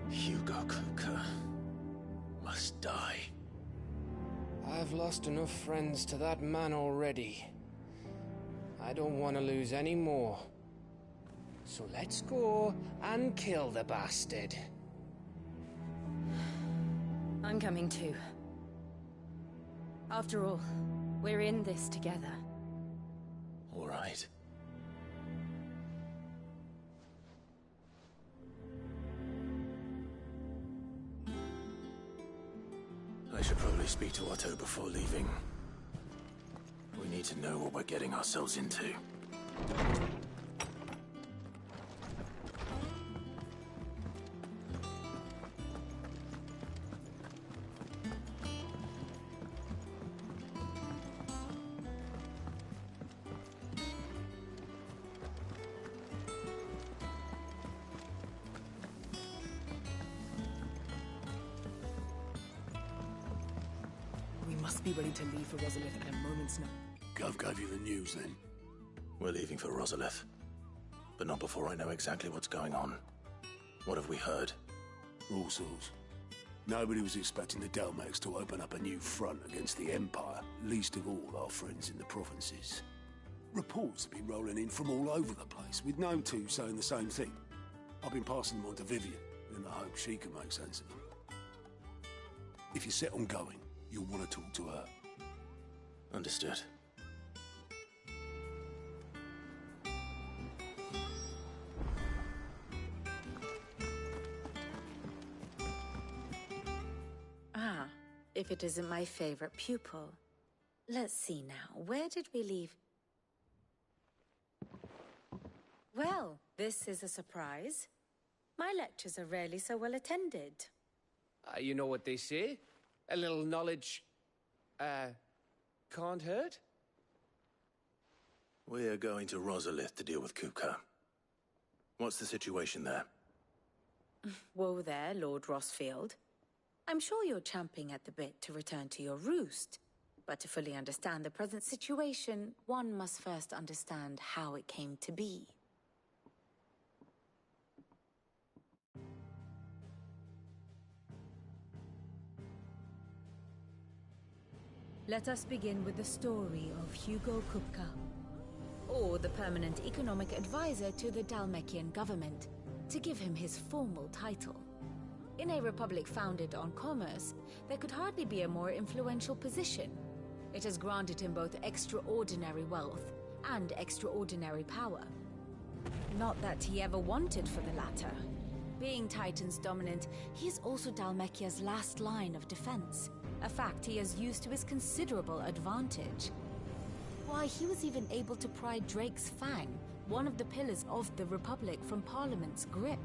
Hugo Kupka must die. I've lost enough friends to that man already. I don't want to lose any more. So let's go and kill the bastard. I'm coming too. After all, we're in this together. All right. I should probably speak to Otto before leaving. We need to know what we're getting ourselves into. Be ready to leave for Rosalith at a moment's notice. Gov gave you the news, then? We're leaving for Rosalith. But not before I know exactly what's going on. What have we heard? All sorts. Nobody was expecting the Dalmex to open up a new front against the Empire, least of all our friends in the provinces. Reports have been rolling in from all over the place, with no two saying the same thing. I've been passing them on to Vivian, in the hope she can make sense of them. If you're set on going, you'll want to talk to her. Understood. Ah, if it isn't my favorite pupil. Let's see now, where did we leave? Well, this is a surprise. My lectures are rarely so well attended. You know what they say? A little knowledge, can't hurt? We're going to Rosalith to deal with Kupka. What's the situation there? Whoa there, Lord Rossfield. I'm sure you're champing at the bit to return to your roost. But to fully understand the present situation, one must first understand how it came to be. Let us begin with the story of Hugo Kupka, or the permanent economic advisor to the Dalmekian government, to give him his formal title. In a republic founded on commerce, there could hardly be a more influential position. It has granted him both extraordinary wealth and extraordinary power. Not that he ever wanted for the latter. Being Titan's dominant, he is also Dalmekia's last line of defense, a fact he has used to his considerable advantage. Why, he was even able to pry Drake's Fang, one of the pillars of the Republic, from Parliament's grip.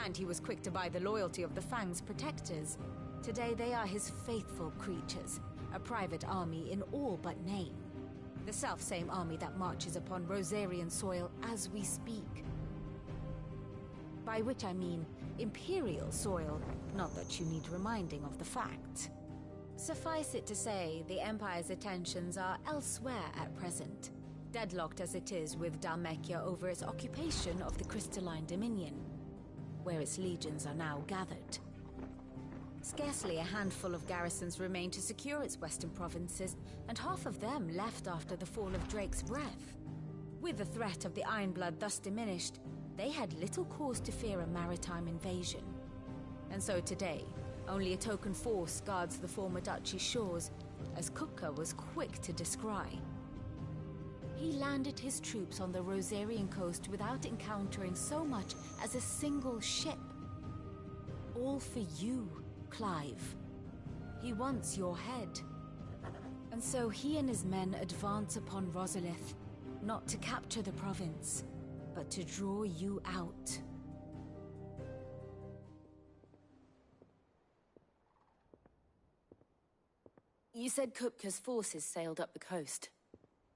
And he was quick to buy the loyalty of the Fang's protectors. Today they are his faithful creatures, a private army in all but name. The self-same army that marches upon Rosarian soil as we speak. By which I mean Imperial soil, not that you need reminding of the fact. Suffice it to say, the Empire's attentions are elsewhere at present, deadlocked as it is with Dalmekia over its occupation of the Crystalline Dominion, where its legions are now gathered. Scarcely a handful of garrisons remain to secure its western provinces, and half of them left after the fall of Drake's Breath. With the threat of the Ironblood thus diminished, they had little cause to fear a maritime invasion. And so today, only a token force guards the former duchy's shores, as Kupka was quick to descry. He landed his troops on the Rosarian coast without encountering so much as a single ship. All for you, Clive. He wants your head. And so he and his men advance upon Rosalith, not to capture the province, but to draw you out. You said Kupka's forces sailed up the coast.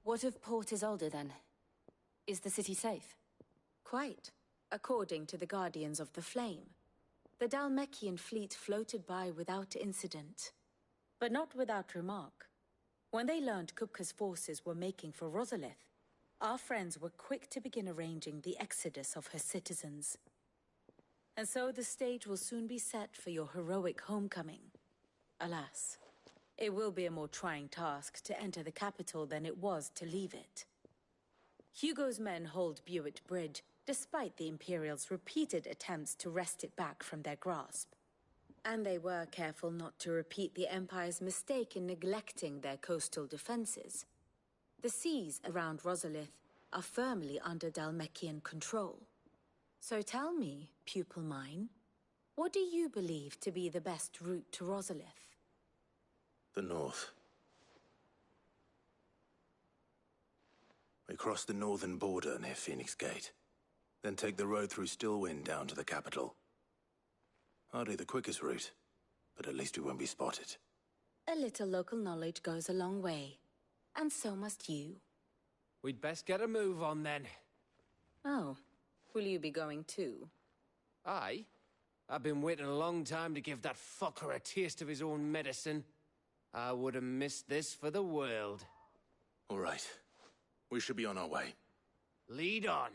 What of Port Isolde, then? Is the city safe? Quite, according to the Guardians of the Flame. The Dalmekian fleet floated by without incident. But not without remark. When they learned Kupka's forces were making for Rosalith, our friends were quick to begin arranging the exodus of her citizens. And so the stage will soon be set for your heroic homecoming. Alas, it will be a more trying task to enter the capital than it was to leave it. Hugo's men hold Buick Bridge, despite the Imperials' repeated attempts to wrest it back from their grasp. And they were careful not to repeat the Empire's mistake in neglecting their coastal defenses. The seas around Rosalith are firmly under Dalmekian control. So tell me, pupil mine, what do you believe to be the best route to Rosalith? The north. We cross the northern border near Phoenix Gate, then take the road through Stillwind down to the capital. Hardly the quickest route, but at least we won't be spotted. A little local knowledge goes a long way, and so must you. We'd best get a move on then. Oh, will you be going too? Aye. I've been waiting a long time to give that fucker a taste of his own medicine. I would have missed this for the world. All right. We should be on our way. Lead on.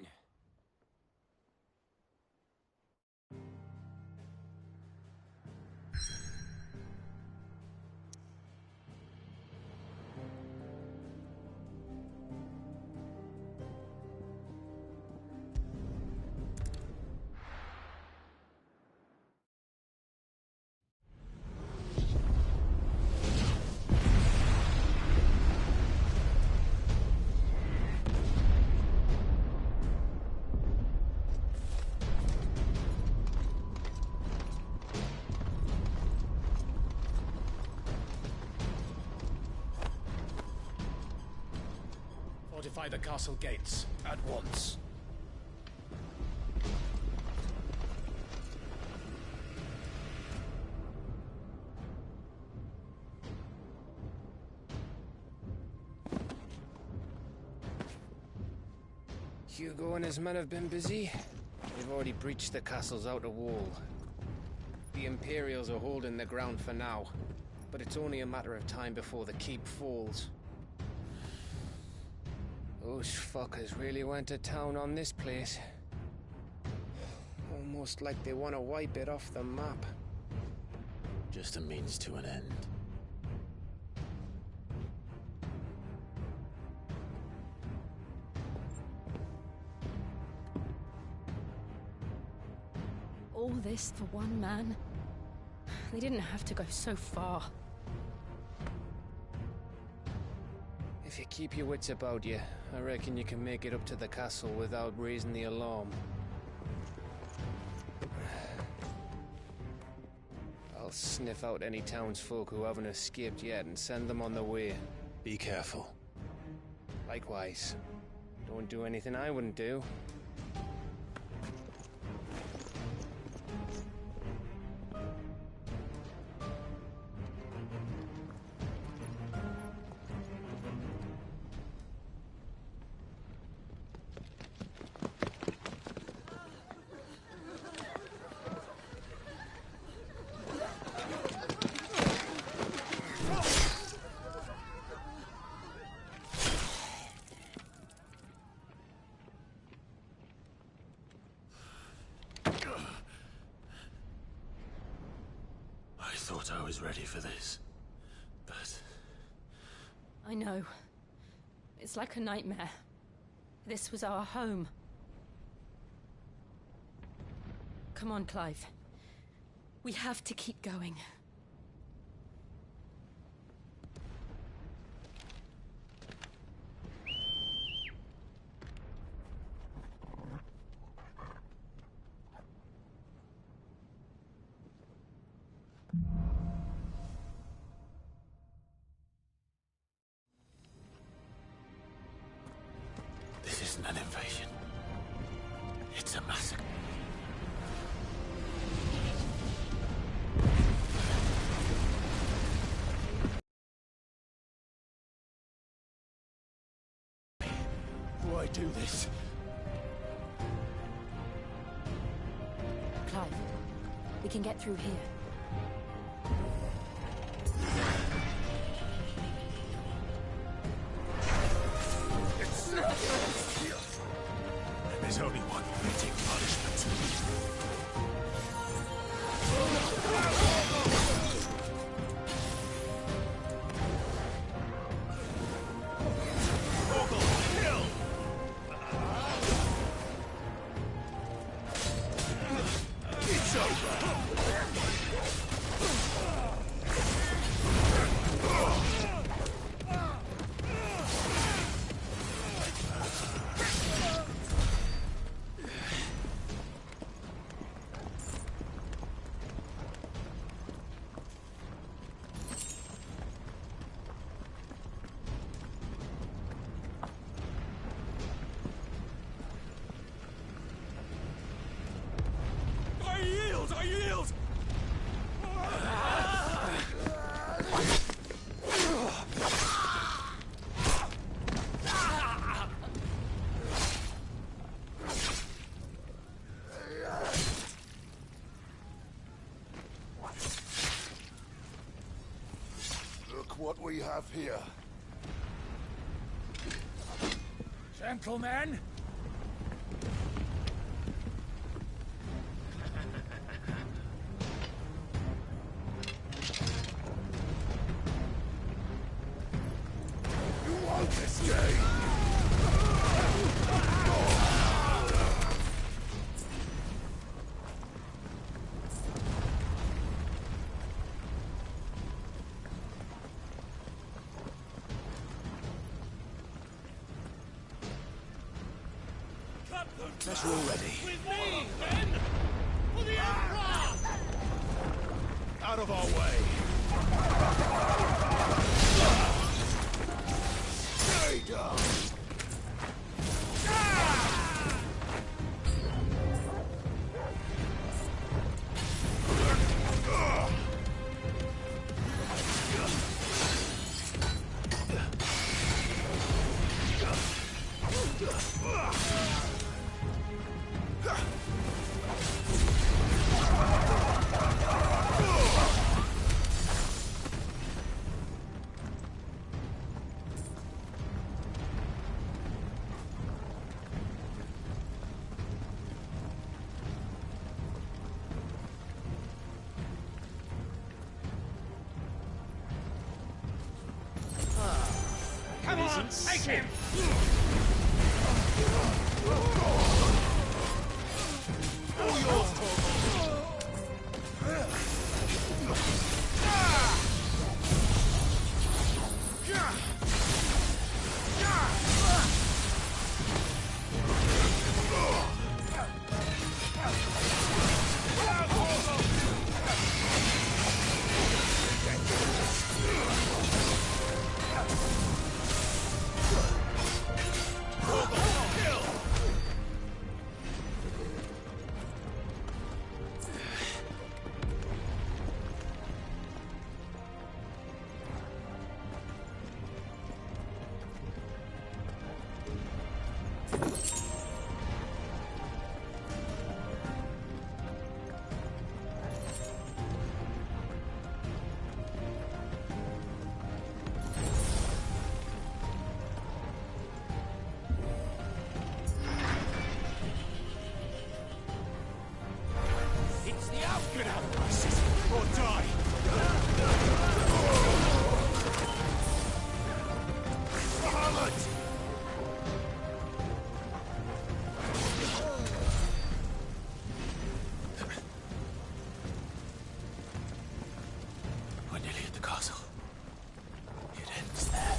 Fortify the castle gates at once. Hugo and his men have been busy. They've already breached the castle's outer wall. The Imperials are holding the ground for now, but it's only a matter of time before the keep falls. Those fuckers really went to town on this place. Almost like they want to wipe it off the map. Just a means to an end. All this for one man? They didn't have to go so far. If you keep your wits about you, I reckon you can make it up to the castle without raising the alarm. I'll sniff out any townsfolk who haven't escaped yet and send them on their way. Be careful. Likewise. Don't do anything I wouldn't do. I thought I was ready for this, but... I know. It's like a nightmare. This was our home. Come on, Clive. We have to keep going. This isn't an invasion. It's a massacre. Why do this? Clive, we can get through here. There's only one fitting punishment. It's over! I yield! Look what we have here. Gentlemen! You won't escape! Measure already. With me, then! For the Emperor! Out of our way! Stay down! Come on, take him! All yours, Torvald! It's the out! Get out, Isis, or die! Harlot! When you leave the castle, it ends there.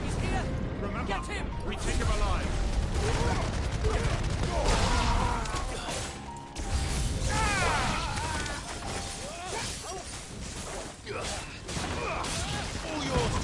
He's here! Remember, get him! We take him alive! All yours,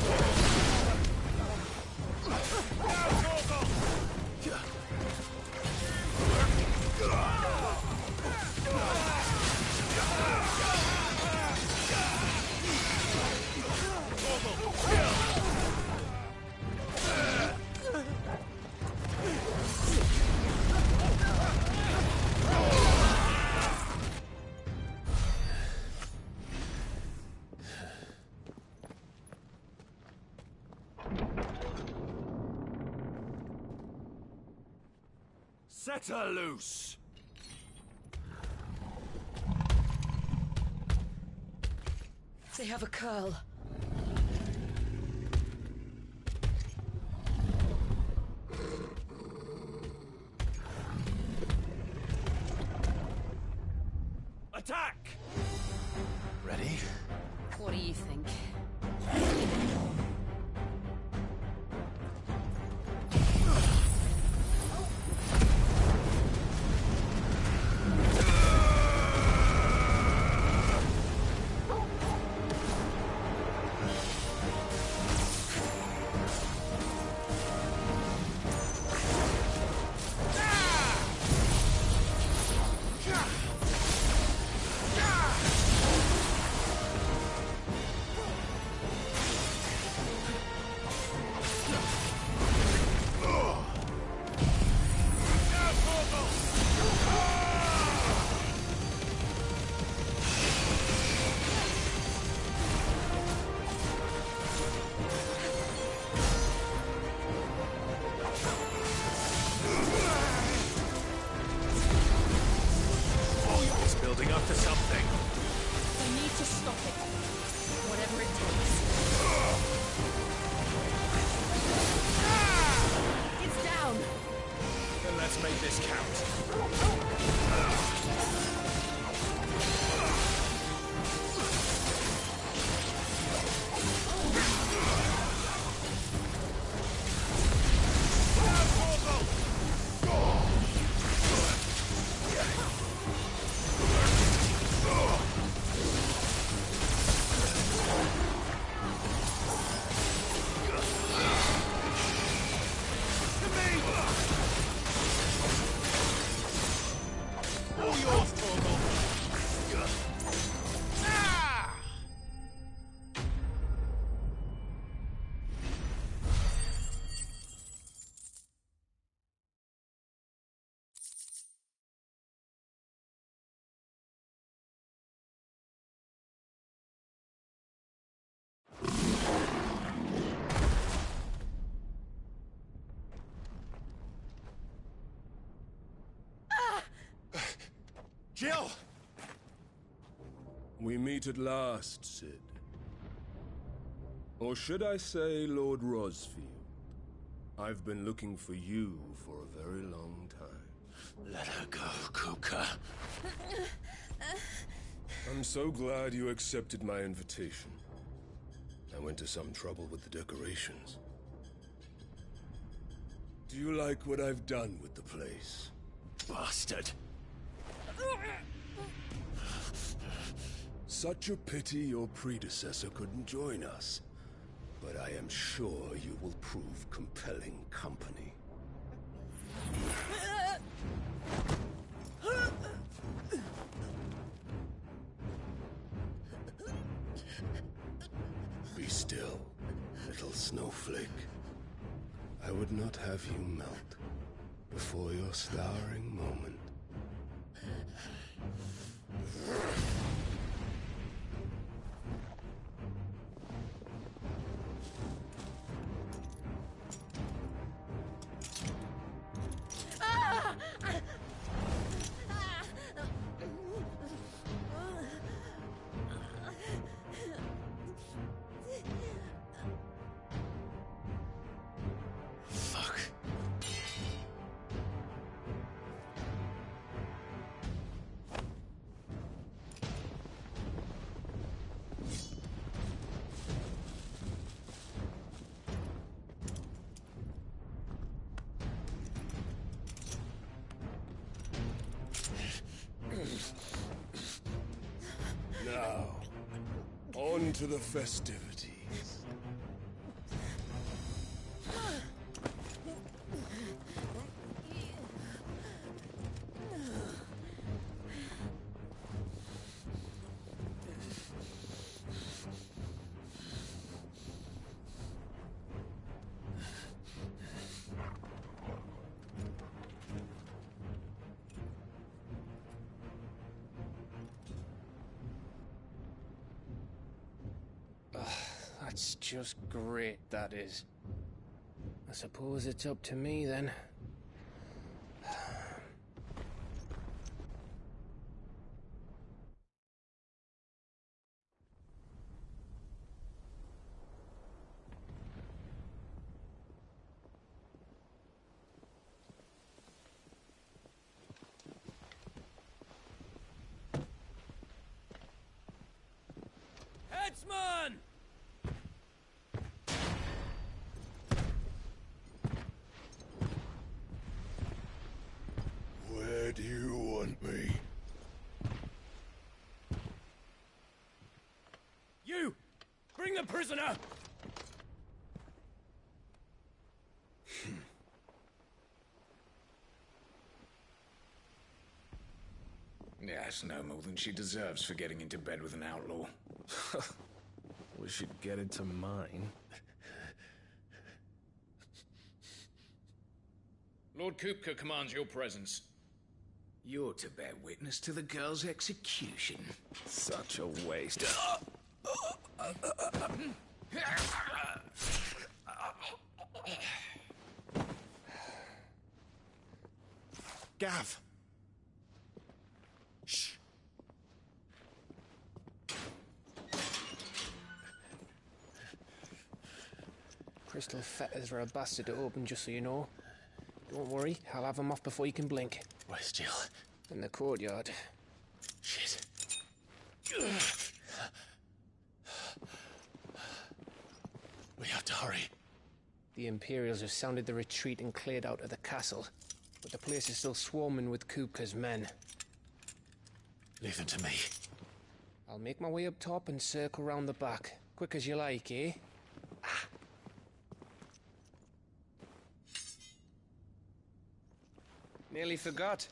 Set her loose! They have a curl. Attack! Ready? What do you think? Yeah! getting up to something. We need to stop it. Whatever it takes. It's down! Then let's make this count. Jill! We meet at last, Sid. Or should I say, Lord Rosfield? I've been looking for you for a very long time. Let her go, Kupka. I'm so glad you accepted my invitation. I went to some trouble with the decorations. Do you like what I've done with the place? Bastard. Such a pity your predecessor couldn't join us. But I am sure you will prove compelling company. Be still, little snowflake. I would not have you melt before your starring moment. Now, on to the festivities. That's just great, that is. I suppose it's up to me, then. Headsman! Where do you want me? You! Bring the prisoner! Yes, no more than she deserves for getting into bed with an outlaw. We should get into mine. Lord Kupka commands your presence. You're to bear witness to the girl's execution. Such a waste. Gav! Shh! crystal fetters are a bastard to open, just so you know. Don't worry, I'll have them off before you can blink. Where's Jill? In the courtyard. Shit. We have to hurry. The Imperials have sounded the retreat and cleared out of the castle, but the place is still swarming with Kupka's men. Leave them to me. I'll make my way up top and circle round the back. Quick as you like, eh? Nearly forgot.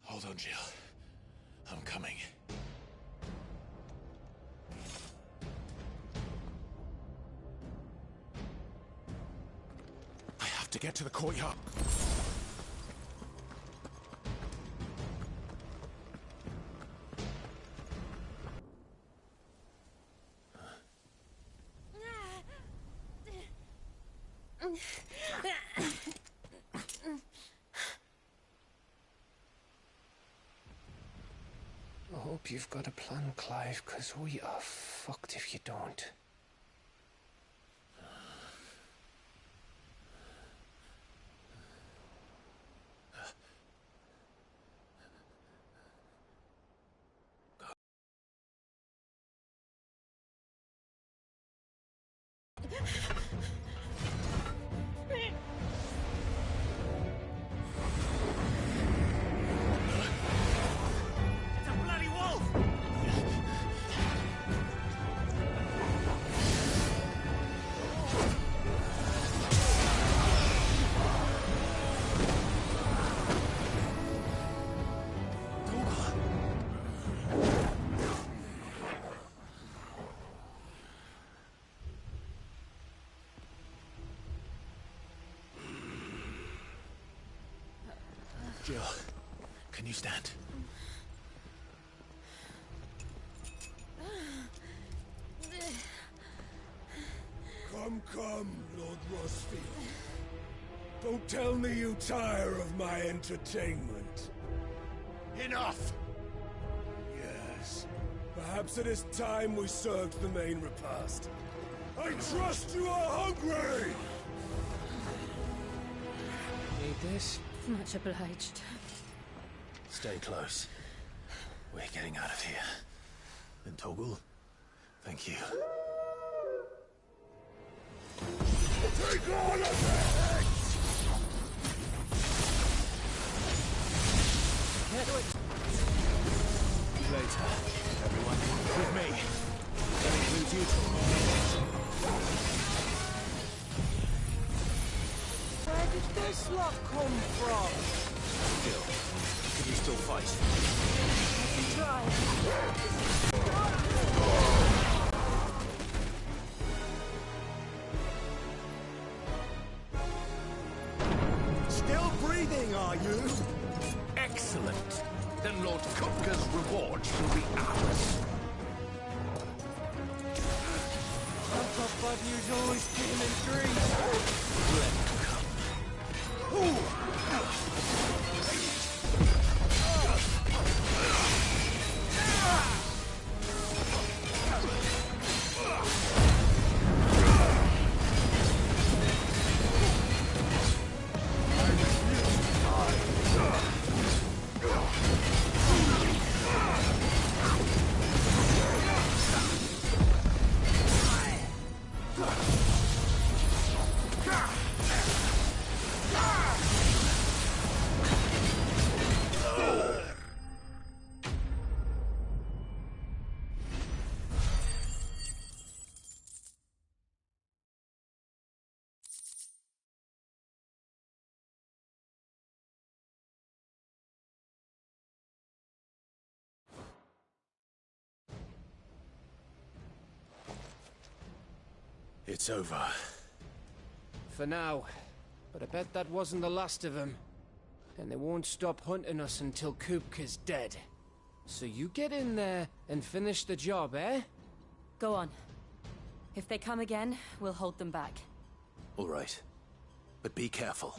Hold on, Jill. I'm coming. I have to get to the courtyard. I hope you've got a plan, Clive, because we are fucked if you don't. Jill, can you stand? Come, Lord Rosfield. Don't tell me you tire of my entertainment. Enough! Yes. Perhaps it is time we served the main repast. I trust you are hungry! Need this? Much obliged. Stay close. We're getting out of here. And Toggle, thank you. Take all of it! Can't do it. Later, everyone. With me. That includes you, Toggle. Where did this lot come from? Jill, can you still fight? Still breathing, are you? Excellent. Then Lord Kupka's reward shall be ours. I've got bad news always keeping in dreams. Let it come. It's over. For now. But I bet that wasn't the last of them. And they won't stop hunting us until Kupka's dead. So you get in there and finish the job, eh? Go on. If they come again, we'll hold them back. All right. But be careful.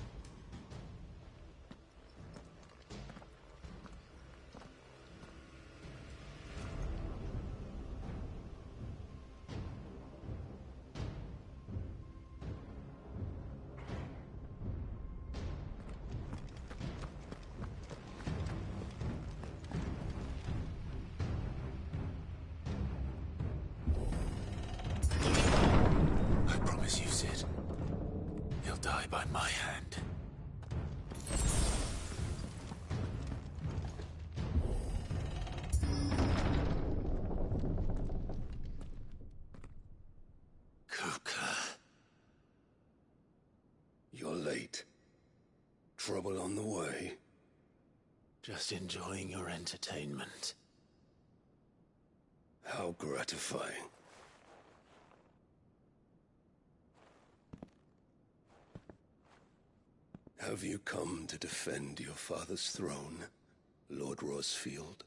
trouble on the way? Just enjoying your entertainment. How gratifying. Have you come to defend your father's throne, Lord Rosfield?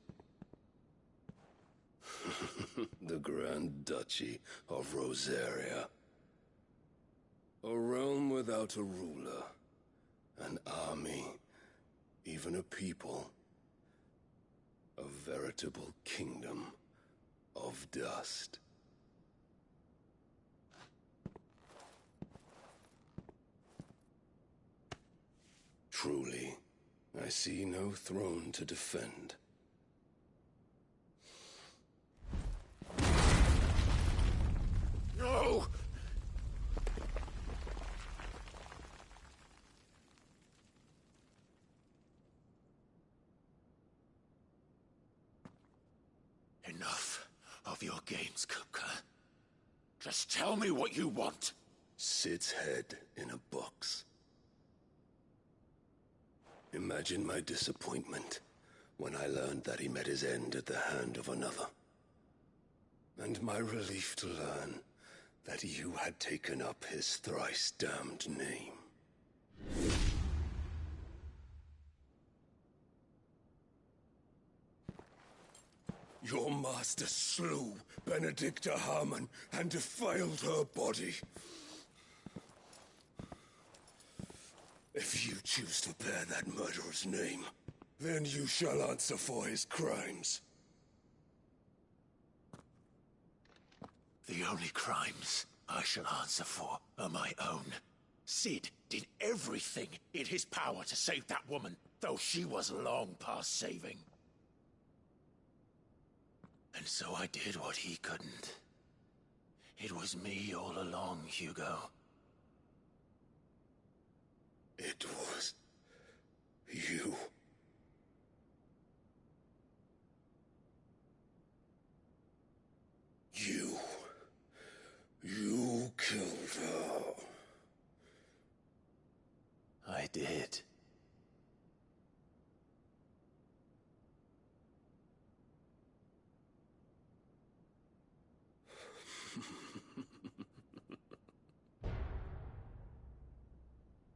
The Grand Duchy of Rosaria. A realm without a ruler, an army, even a people. A veritable kingdom of dust. Truly, I see no throne to defend. No! Enough of your games, Kupka. Just tell me what you want. Sid's head in a box. Imagine my disappointment when I learned that he met his end at the hand of another. And my relief to learn that you had taken up his thrice-damned name. Your master slew Benedicta Harmon and defiled her body. If you choose to bear that murderer's name, then you shall answer for his crimes. The only crimes I shall answer for are my own. Sid did everything in his power to save that woman, though she was long past saving. And so I did what he couldn't. It was me all along, Hugo. It was you. You killed her. I did.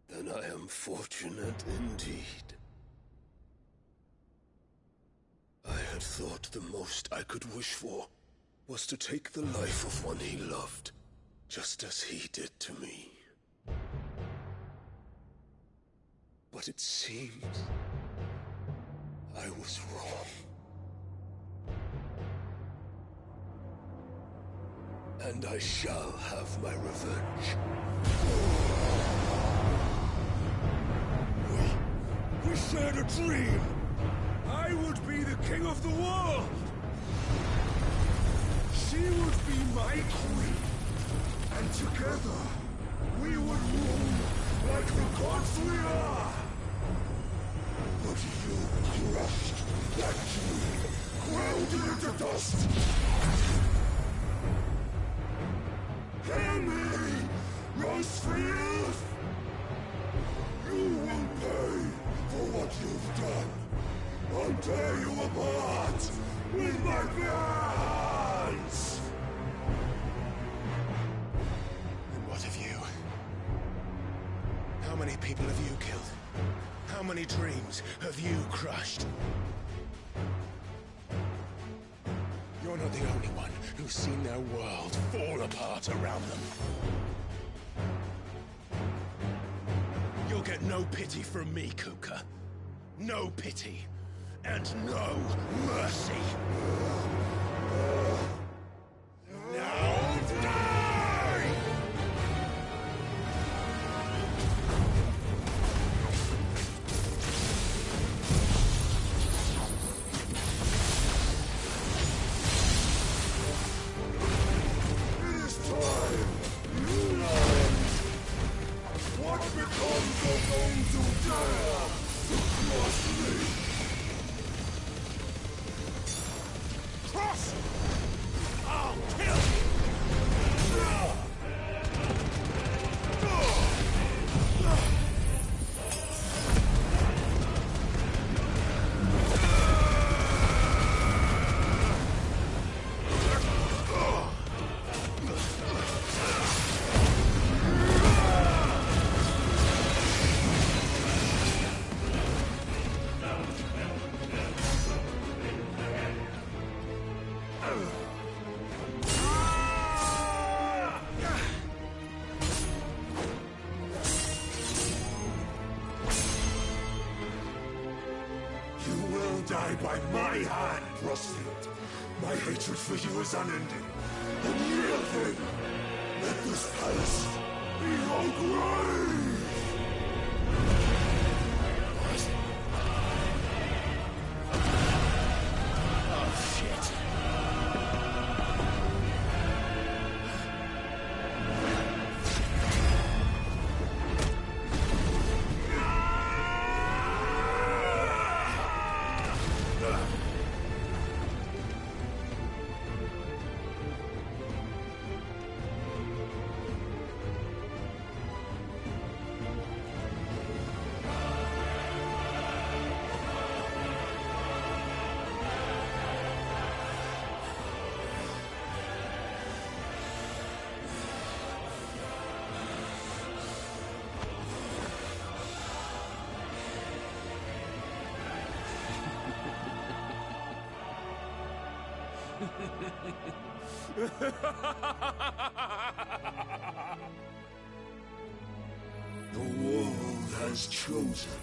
Then I am fortunate indeed. I had thought the most I could wish for was to take the life of one he loved, just as he did to me. But it seems I was wrong. And I shall have my revenge. We shared a dream! I would be the king of the world! She would be my queen! And together, we would rule like the gods we are! But you crushed that dream, ground it into dust! Hear me, Rosefield! You will pay for what you've done. I'll tear you apart with my hands! And what of you? How many people have you killed? How many dreams have you crushed? You're not the only one who's seen their world fall apart around them. You'll get no pity from me, Kuka. No pity. And no mercy. Now die! It is time! You lions! What becomes of those who dare to cross me? Cross! die by my hand, Rustfield. My hatred for you is unending. Unreal then. Let this palace be your grave! Oh, shit. The world has chosen.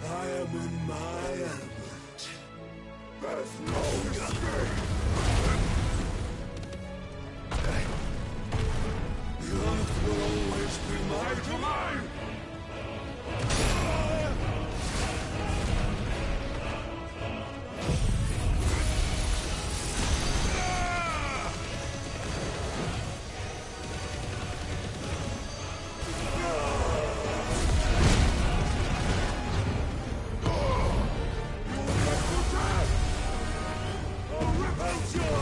I am in my element. There's no escape. The earth will always be my domain. I'll rip out your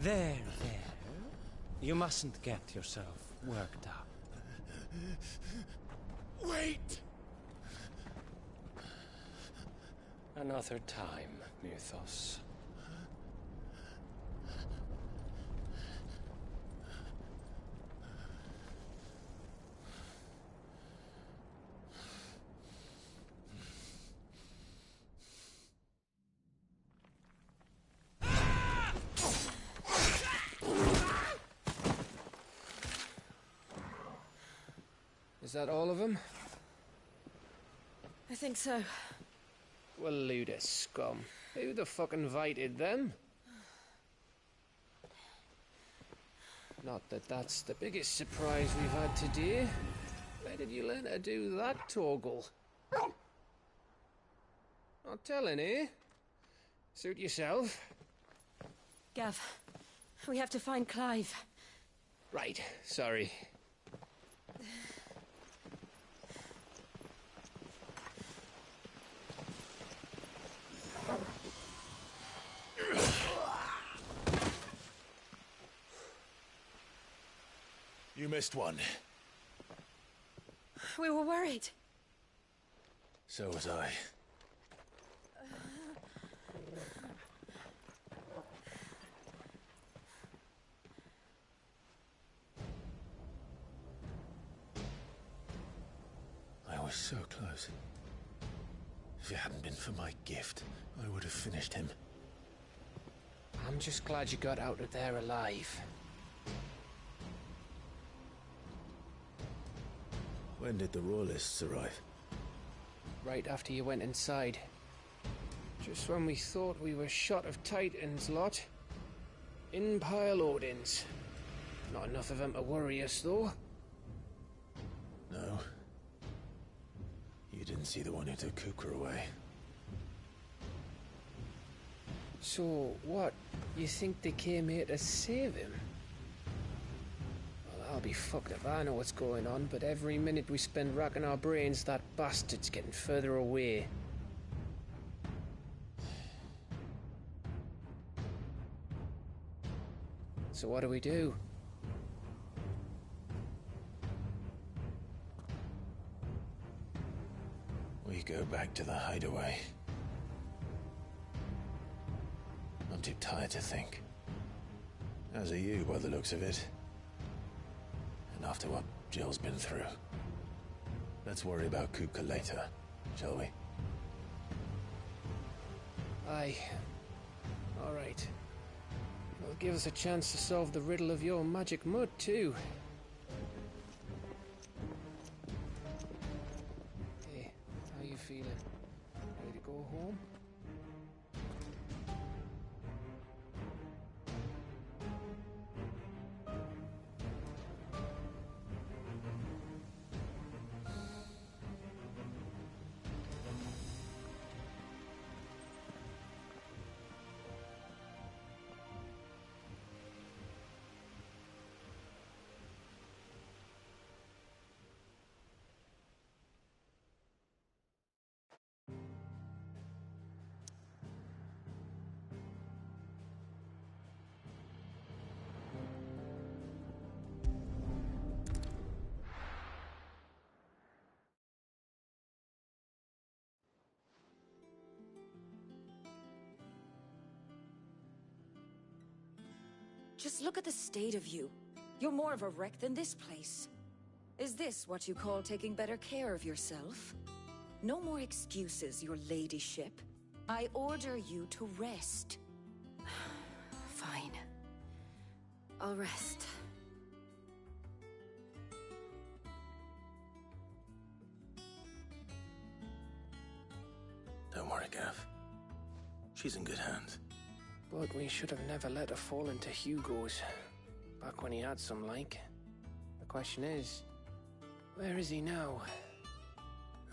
There. You mustn't get yourself worked up. Wait! Another time, Mythos. Is that all of them? I think so. Well, load of scum. Who the fuck invited them? Not that that's the biggest surprise we've had today. Where did you learn to do that, Torgal? Not telling, eh? Suit yourself. Gav, we have to find Clive. Right, sorry. You missed one. We were worried. So was I. I was so close. If it hadn't been for my gift, I would have finished him. I'm just glad you got out of there alive. When did the Royalists arrive? Right after you went inside. Just when we thought we were shot of Titans lot. In pile Odins. Not enough of them to worry us, though. No. You didn't see the one who took Kupka away. So, what? You think they came here to save him? Well, I'll be fucked if I know what's going on, but every minute we spend racking our brains, that bastard's getting further away. So what do we do? We go back to the hideaway. I'm too tired to think. As are you, by the looks of it. And after what Jill's been through. Let's worry about Kupka later, shall we? Aye. All right. It'll give us a chance to solve the riddle of your magic mud, too. Hey, how you feeling? Ready to go home? Just look at the state of you. You're more of a wreck than this place. Is this what you call taking better care of yourself? No more excuses, your ladyship. I order you to rest. Fine. I'll rest. Don't worry, Gav. She's in good hands. But we should have never let her fall into Hugo's. Back when he had some like. The question is, where is he now?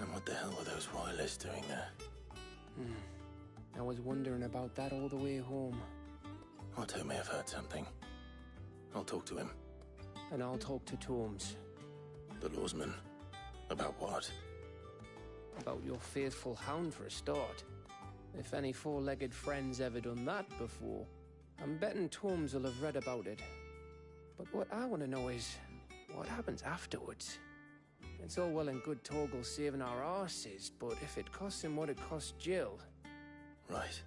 And what the hell were those royalists doing there? I was wondering about that all the way home. Otto may have heard something. I'll talk to him. And I'll talk to Tomes. The lawsman. About what? About your faithful hound for a start. If any four-legged friend's ever done that before. I'm betting Torms will have read about it. But what I want to know is, what happens afterwards? It's all well and good Torgal saving our arses, but if it costs him what it cost Jill... Right.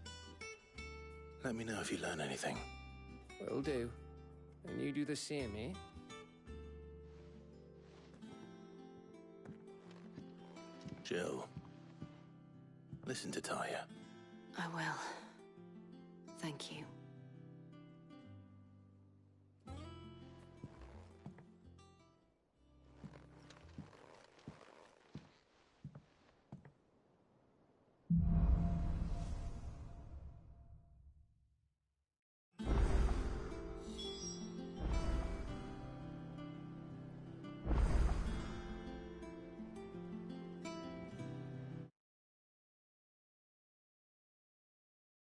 Let me know if you learn anything. Will do. And you do the same, eh? Jill, listen to Taya. I will. Thank you.